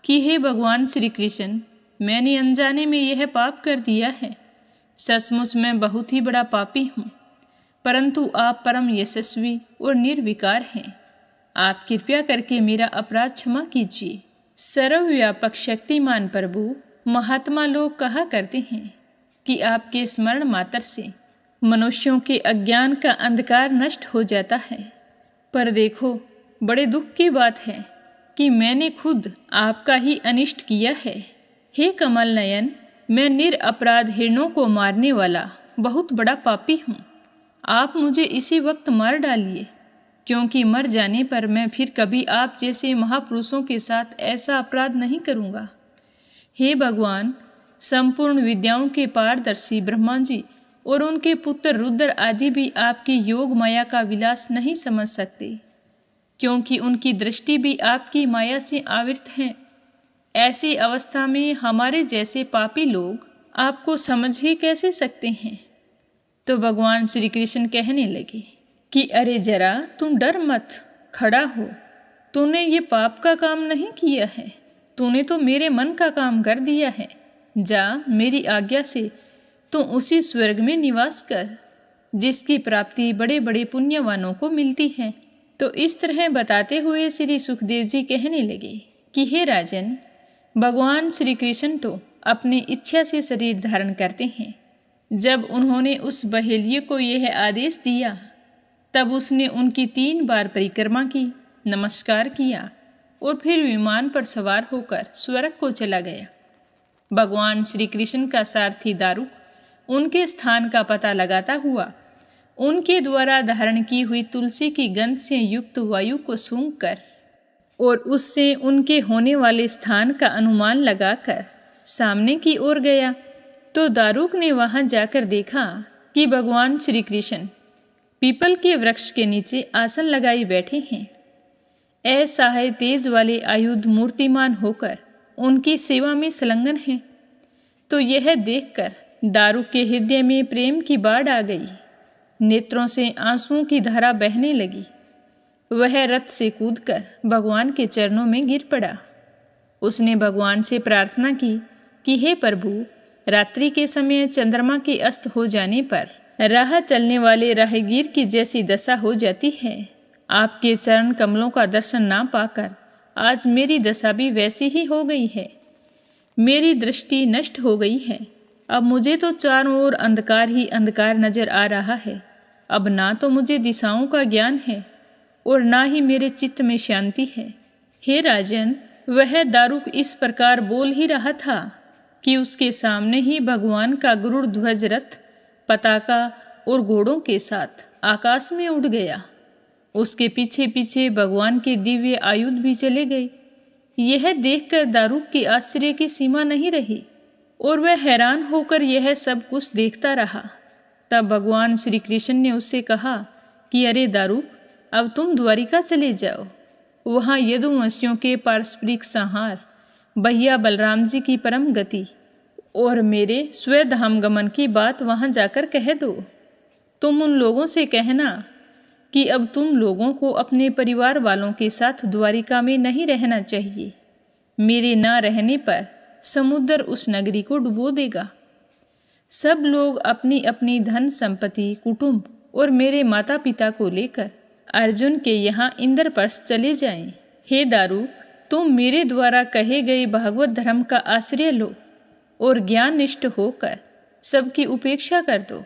कि हे भगवान श्री कृष्ण, मैंने अनजाने में यह पाप कर दिया है। सचमुच मैं बहुत ही बड़ा पापी हूँ, परंतु आप परम यशस्वी और निर्विकार हैं। आप कृपया करके मेरा अपराध क्षमा कीजिए। सर्वव्यापक शक्तिमान प्रभु, महात्मा लोग कहा करते हैं कि आपके स्मरण मात्र से मनुष्यों के अज्ञान का अंधकार नष्ट हो जाता है। पर देखो, बड़े दुख की बात है कि मैंने खुद आपका ही अनिष्ट किया है। हे कमल नयन, मैं निरपराध हिरणों को मारने वाला बहुत बड़ा पापी हूँ। आप मुझे इसी वक्त मार डालिए, क्योंकि मर जाने पर मैं फिर कभी आप जैसे महापुरुषों के साथ ऐसा अपराध नहीं करूँगा। हे भगवान, संपूर्ण विद्याओं के पारदर्शी ब्रह्मा जी और उनके पुत्र रुद्र आदि भी आपकी योग माया का विलास नहीं समझ सकते, क्योंकि उनकी दृष्टि भी आपकी माया से आवृत है। ऐसी अवस्था में हमारे जैसे पापी लोग आपको समझ ही कैसे सकते हैं। तो भगवान श्री कृष्ण कहने लगे कि अरे जरा तुम डर मत, खड़ा हो। तूने ये पाप का काम नहीं किया है, तूने तो मेरे मन का काम कर दिया है। जा, मेरी आज्ञा से तू उसी स्वर्ग में निवास कर जिसकी प्राप्ति बड़े बड़े पुण्यवानों को मिलती है। तो इस तरह बताते हुए श्री सुखदेव जी कहने लगे कि हे राजन, भगवान श्री कृष्ण तो अपनी इच्छा से शरीर धारण करते हैं। जब उन्होंने उस बहेलिये को यह आदेश दिया, तब उसने उनकी 3 बार परिक्रमा की, नमस्कार किया और फिर विमान पर सवार होकर स्वर्ग को चला गया। भगवान श्री कृष्ण का सारथी दारुक उनके स्थान का पता लगाता हुआ उनके द्वारा धारण की हुई तुलसी की गंध से युक्त वायु को सूंघकर और उससे उनके होने वाले स्थान का अनुमान लगाकर सामने की ओर गया। तो दारुक ने वहां जाकर देखा कि भगवान श्री कृष्ण पीपल के वृक्ष के नीचे आसन लगाई बैठे हैं। असहाय तेज वाले आयुध मूर्तिमान होकर उनकी सेवा में संलग्न हैं। तो यह देखकर दारुक के हृदय में प्रेम की बाढ़ आ गई। नेत्रों से आंसुओं की धारा बहने लगी। वह रथ से कूदकर भगवान के चरणों में गिर पड़ा। उसने भगवान से प्रार्थना की कि हे प्रभु, रात्रि के समय चंद्रमा के अस्त हो जाने पर राह चलने वाले राहगीर की जैसी दशा हो जाती है, आपके चरण कमलों का दर्शन ना पाकर आज मेरी दशा भी वैसी ही हो गई है। मेरी दृष्टि नष्ट हो गई है। अब मुझे तो चारों ओर अंधकार ही अंधकार नजर आ रहा है। अब ना तो मुझे दिशाओं का ज्ञान है और ना ही मेरे चित्त में शांति है। हे राजन, वह दारुक इस प्रकार बोल ही रहा था कि उसके सामने ही भगवान का गरुड़ ध्वज रथ पताका और घोड़ों के साथ आकाश में उड़ गया। उसके पीछे पीछे भगवान के दिव्य आयुध भी चले गए। यह देखकर दारूक की आश्चर्य की सीमा नहीं रही और वह हैरान होकर यह सब कुछ देखता रहा। तब भगवान श्री कृष्ण ने उससे कहा कि अरे दारूक, अब तुम द्वारिका चले जाओ। वहाँ यदुवंशियों के पारस्परिक संहार, भैया बलराम जी की परम गति और मेरे स्वधाम गमन की बात वहाँ जाकर कह दो। तुम उन लोगों से कहना कि अब तुम लोगों को अपने परिवार वालों के साथ द्वारिका में नहीं रहना चाहिए। मेरे न रहने पर समुद्र उस नगरी को डुबो देगा। सब लोग अपनी अपनी धन संपत्ति, कुटुंब और मेरे माता पिता को लेकर अर्जुन के यहाँ इंद्रप्रस्थ चले जाएं। हे दारूक, तुम मेरे द्वारा कहे गए भागवत धर्म का आश्रय लो और ज्ञाननिष्ठ होकर सबकी उपेक्षा कर दो।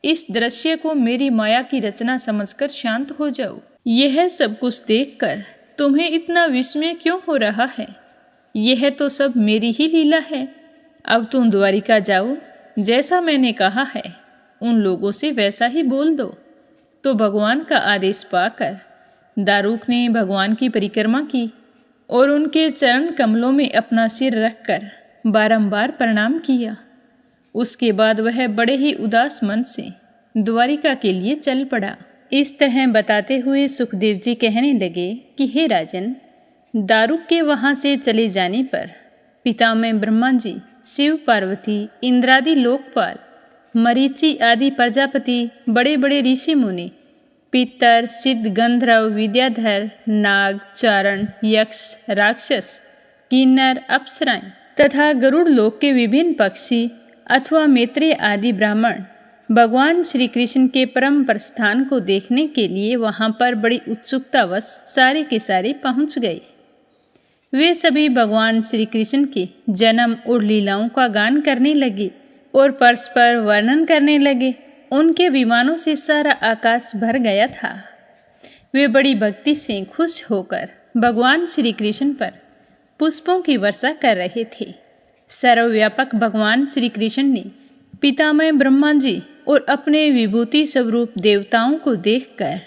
इस दृश्य को मेरी माया की रचना समझकर शांत हो जाओ। यह सब कुछ देखकर तुम्हें इतना विस्मय क्यों हो रहा है? यह तो सब मेरी ही लीला है। अब तुम द्वारिका जाओ, जैसा मैंने कहा है उन लोगों से वैसा ही बोल दो। तो भगवान का आदेश पाकर दारूक ने भगवान की परिक्रमा की और उनके चरण कमलों में अपना सिर रखकर बारंबार प्रणाम किया। उसके बाद वह बड़े ही उदास मन से द्वारिका के लिए चल पड़ा। इस तरह बताते हुए सुखदेव जी कहने लगे कि हे राजन, दारूक के वहाँ से चले जाने पर पितामह ब्रह्मा जी, शिव पार्वती, इंद्रादि लोकपाल, मरीचि आदि प्रजापति, बड़े बड़े ऋषि मुनि, पितर, सिद्ध, गंधर्व, विद्याधर, नाग, चारण, यक्ष, राक्षस, किन्नर, अप्सराएं तथा गरुड़ लोक के विभिन्न पक्षी अथवा मैत्रेय आदि ब्राह्मण भगवान श्री कृष्ण के परम प्रस्थान को देखने के लिए वहाँ पर बड़ी उत्सुकतावश सारे के सारे पहुँच गए। वे सभी भगवान श्री कृष्ण के जन्म और लीलाओं का गान करने लगे और परस्पर वर्णन करने लगे। उनके विमानों से सारा आकाश भर गया था। वे बड़ी भक्ति से खुश होकर भगवान श्री कृष्ण पर पुष्पों की वर्षा कर रहे थे। सर्वव्यापक भगवान श्री कृष्ण ने पितामह ब्रह्मा जी और अपने विभूति स्वरूप देवताओं को देखकर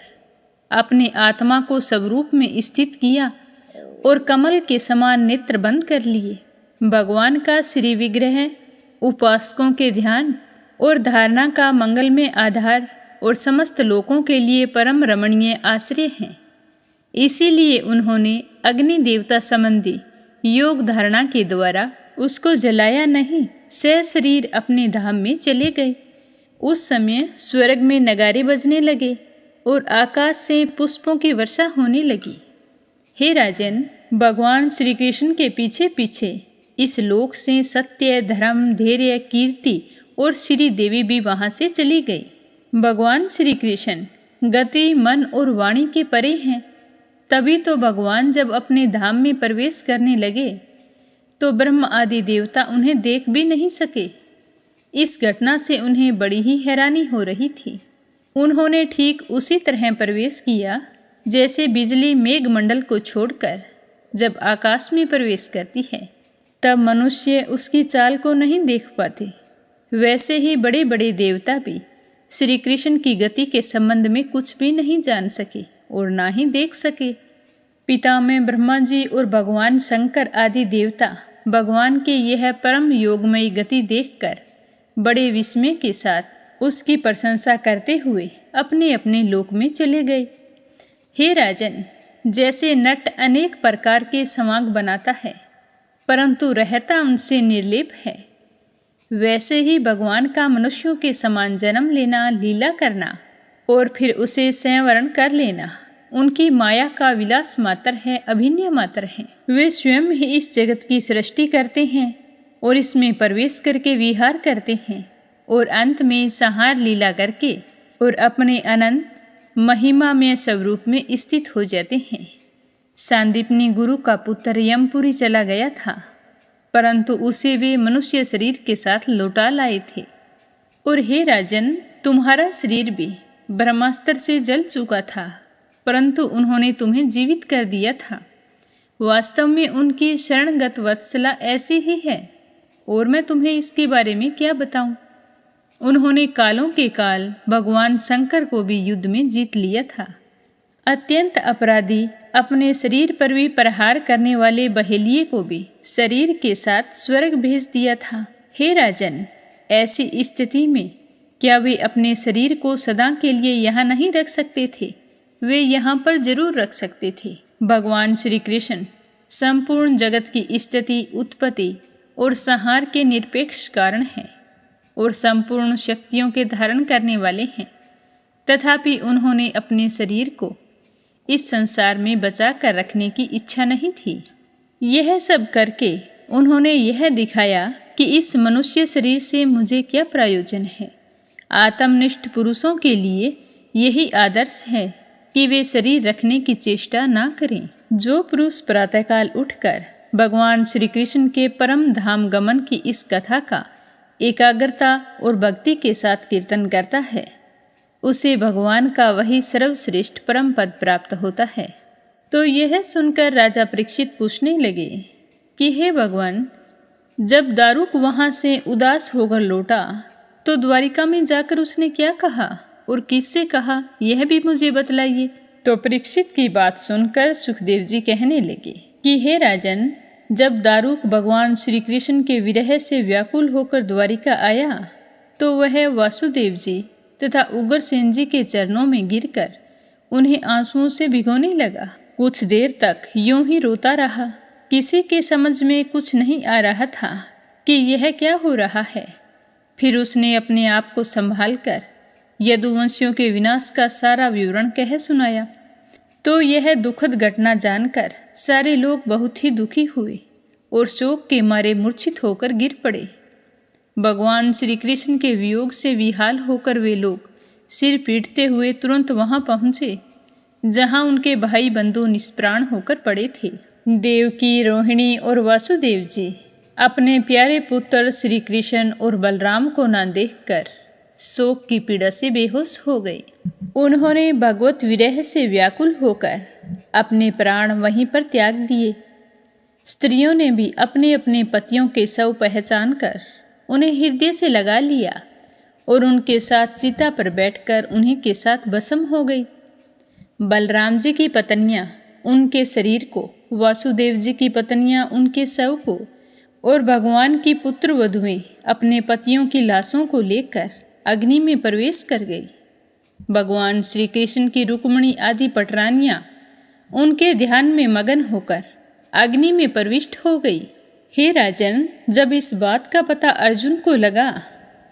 अपने आत्मा को स्वरूप में स्थित किया और कमल के समान नेत्र बंद कर लिए। भगवान का श्री विग्रह उपासकों के ध्यान और धारणा का मंगलमय आधार और समस्त लोकों के लिए परम रमणीय आश्रय हैं। इसीलिए उन्होंने अग्नि देवता संबंधी योग धारणा के द्वारा उसको जलाया नहीं, सशरीर अपने धाम में चले गए। उस समय स्वर्ग में नगारे बजने लगे और आकाश से पुष्पों की वर्षा होने लगी। हे राजन, भगवान श्री कृष्ण के पीछे पीछे इस लोक से सत्य, धर्म, धैर्य, कीर्ति और श्री देवी भी वहाँ से चली गई। भगवान श्री कृष्ण गति, मन और वाणी के परे हैं। तभी तो भगवान जब अपने धाम में प्रवेश करने लगे तो ब्रह्म आदि देवता उन्हें देख भी नहीं सके। इस घटना से उन्हें बड़ी ही हैरानी हो रही थी। उन्होंने ठीक उसी तरह प्रवेश किया जैसे बिजली मेघमंडल को छोड़कर जब आकाश में प्रवेश करती है तब मनुष्य उसकी चाल को नहीं देख पाते। वैसे ही बड़े बड़े देवता भी श्री कृष्ण की गति के संबंध में कुछ भी नहीं जान सके और ना ही देख सके। पितामह ब्रह्मा जी और भगवान शंकर आदि देवता भगवान के यह परम योगमयी गति देखकर बड़े विस्मय के साथ उसकी प्रशंसा करते हुए अपने अपने लोक में चले गए। हे राजन, जैसे नट अनेक प्रकार के समांग बनाता है परंतु रहता उनसे निर्लेप है, वैसे ही भगवान का मनुष्यों के समान जन्म लेना, लीला करना और फिर उसे संवरण कर लेना उनकी माया का विलास मात्र है, अभिनय मात्र है। वे स्वयं ही इस जगत की सृष्टि करते हैं और इसमें प्रवेश करके विहार करते हैं और अंत में संहार लीला करके और अपने अनंत महिमा में स्वरूप में स्थित हो जाते हैं। सांदीपनी गुरु का पुत्र यमपुरी चला गया था परंतु उसे वे मनुष्य शरीर के साथ लौटा लाए थे। और हे राजन, तुम्हारा शरीर भी ब्रह्मास्त्र से जल चुका था परंतु उन्होंने तुम्हें जीवित कर दिया था। वास्तव में उनकी शरणगत वत्सला ऐसी ही है और मैं तुम्हें इसके बारे में क्या बताऊं। उन्होंने कालों के काल भगवान शंकर को भी युद्ध में जीत लिया था। अत्यंत अपराधी अपने शरीर पर भी प्रहार करने वाले बहेलिये को भी शरीर के साथ स्वर्ग भेज दिया था। हे राजन, ऐसी स्थिति में क्या वे अपने शरीर को सदा के लिए यहाँ नहीं रख सकते थे? वे यहाँ पर जरूर रख सकते थे। भगवान श्री कृष्ण संपूर्ण जगत की स्थिति, उत्पत्ति और संहार के निरपेक्ष कारण हैं और संपूर्ण शक्तियों के धारण करने वाले हैं। तथापि उन्होंने अपने शरीर को इस संसार में बचा कर रखने की इच्छा नहीं थी। यह सब करके उन्होंने यह दिखाया कि इस मनुष्य शरीर से मुझे क्या प्रयोजन है। आत्मनिष्ठ पुरुषों के लिए यही आदर्श है कि वे शरीर रखने की चेष्टा ना करें। जो पुरुष प्रातःकाल उठकर भगवान श्री कृष्ण के परम धाम गमन की इस कथा का एकाग्रता और भक्ति के साथ कीर्तन करता है, उसे भगवान का वही सर्वश्रेष्ठ परम पद प्राप्त होता है। तो यह सुनकर राजा परीक्षित पूछने लगे कि हे भगवान, जब दारुक वहां से उदास होकर लौटा तो द्वारिका में जाकर उसने क्या कहा और किससे कहा, यह भी मुझे बतलाइए। तो परीक्षित की बात सुनकर सुखदेव जी कहने लगे कि हे राजन, जब दारुक भगवान श्री कृष्ण के विरह से व्याकुल होकर द्वारिका आया तो वह वासुदेव जी तथा उग्रसेन जी के चरणों में गिरकर उन्हें आंसुओं से भिगोने लगा। कुछ देर तक यूं ही रोता रहा। किसी के समझ में कुछ नहीं आ रहा था कि यह क्या हो रहा है। फिर उसने अपने आप को संभाल कर यदुवंशियों के विनाश का सारा विवरण कह सुनाया। तो यह दुखद घटना जानकर सारे लोग बहुत ही दुखी हुए और शोक के मारे मूर्छित होकर गिर पड़े। भगवान श्री कृष्ण के वियोग से विहाल होकर वे लोग सिर पीटते हुए तुरंत वहां पहुंचे जहां उनके भाई बंधु निष्प्राण होकर पड़े थे। देवकी, रोहिणी और वासुदेव जी अपने प्यारे पुत्र श्री कृष्ण और बलराम को न देखकर शोक की पीड़ा से बेहोश हो गए। उन्होंने भगवत विरह से व्याकुल होकर अपने प्राण वहीं पर त्याग दिए। स्त्रियों ने भी अपने अपने पतियों के शव पहचान कर उन्हें हृदय से लगा लिया और उनके साथ चिता पर बैठकर उन्हीं के साथ भस्म हो गई। बलराम जी की पत्नियां उनके शरीर को, वासुदेव जी की पत्नियां उनके शव को और भगवान की पुत्र वधुएं अपने पतियों की लाशों को लेकर अग्नि में प्रवेश कर गई। भगवान श्री कृष्ण की रुक्मिणी आदि पटरानियां उनके ध्यान में मगन होकर अग्नि में प्रविष्ट हो गई। हे राजन, जब इस बात का पता अर्जुन को लगा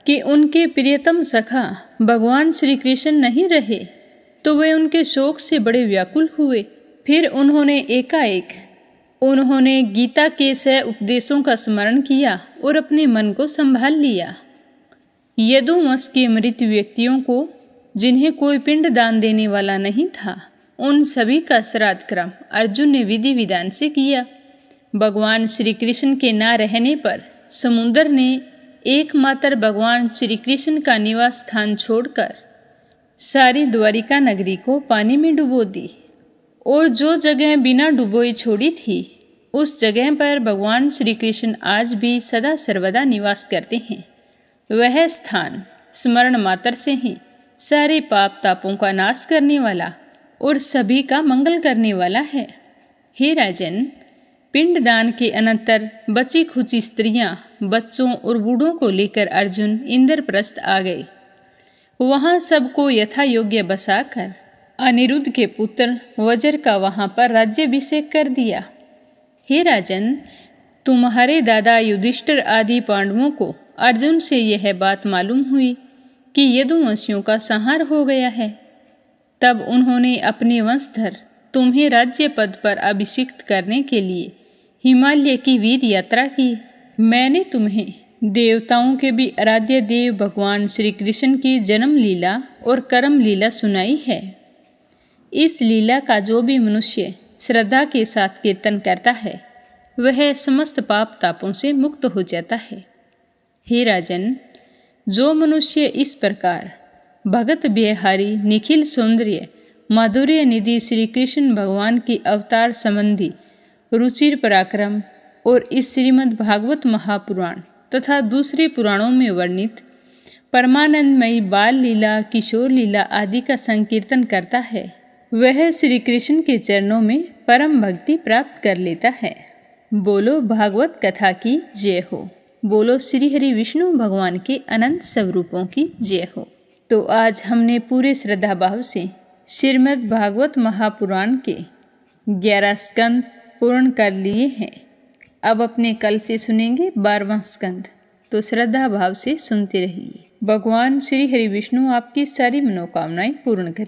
कि उनके प्रियतम सखा भगवान श्री कृष्ण नहीं रहे तो वे उनके शोक से बड़े व्याकुल हुए। फिर उन्होंने गीता के सह उपदेशों का स्मरण किया और अपने मन को संभाल लिया। यदुवंश के मृत व्यक्तियों को, जिन्हें कोई पिंड दान देने वाला नहीं था, उन सभी का श्राद्ध क्रम अर्जुन ने विधि विधान से किया। भगवान श्री कृष्ण के न रहने पर समुद्र ने एकमात्र भगवान श्री कृष्ण का निवास स्थान छोड़कर सारी द्वारिका नगरी को पानी में डुबो दी और जो जगह बिना डुबोए छोड़ी थी उस जगह पर भगवान श्री कृष्ण आज भी सदा सर्वदा निवास करते हैं। वह स्थान स्मरण मात्र से ही सारे पाप तापों का नाश करने वाला और सभी का मंगल करने वाला है। हे राजन, पिंडदान के अनंतर बची खुची स्त्रियां, बच्चों और बूढ़ों को लेकर अर्जुन इंद्रप्रस्थ आ गए। वहां सबको यथा योग्य बसाकर अनिरुद्ध के पुत्र वज्र का वहां पर राज्याभिषेक कर दिया। हे राजन, तुम्हारे दादा युधिष्ठिर आदि पांडवों को अर्जुन से यह बात मालूम हुई कि यदुवंशियों का संहार हो गया है। तब उन्होंने अपने वंशधर तुम्हें राज्य पद पर अभिषिक्त करने के लिए हिमालय की वीर यात्रा की। मैंने तुम्हें देवताओं के भी आराध्य देव भगवान श्री कृष्ण की जन्म लीला और कर्म लीला सुनाई है। इस लीला का जो भी मनुष्य श्रद्धा के साथ कीर्तन करता है वह समस्त पाप तापों से मुक्त हो जाता है। हे राजन, जो मनुष्य इस प्रकार भगत बिहारी निखिल सौंदर्य माधुर्य निधि श्री कृष्ण भगवान की अवतार संबंधी रुचिर पराक्रम और इस श्रीमद् भागवत महापुराण तथा दूसरे पुराणों में वर्णित परमानंदमयी बाल लीला, किशोर लीला आदि का संकीर्तन करता है, वह श्री कृष्ण के चरणों में परम भक्ति प्राप्त कर लेता है। बोलो भागवत कथा की जय हो। बोलो श्री हरि विष्णु भगवान के अनंत स्वरूपों की जय हो। तो आज हमने पूरे श्रद्धा भाव से श्रीमद् भागवत महापुराण के 11 स्कंद पूर्ण कर लिए हैं। अब अपने कल से सुनेंगे 12वां स्कंद। तो श्रद्धा भाव से सुनते रहिए। भगवान श्री हरि विष्णु आपकी सारी मनोकामनाएं पूर्ण करें।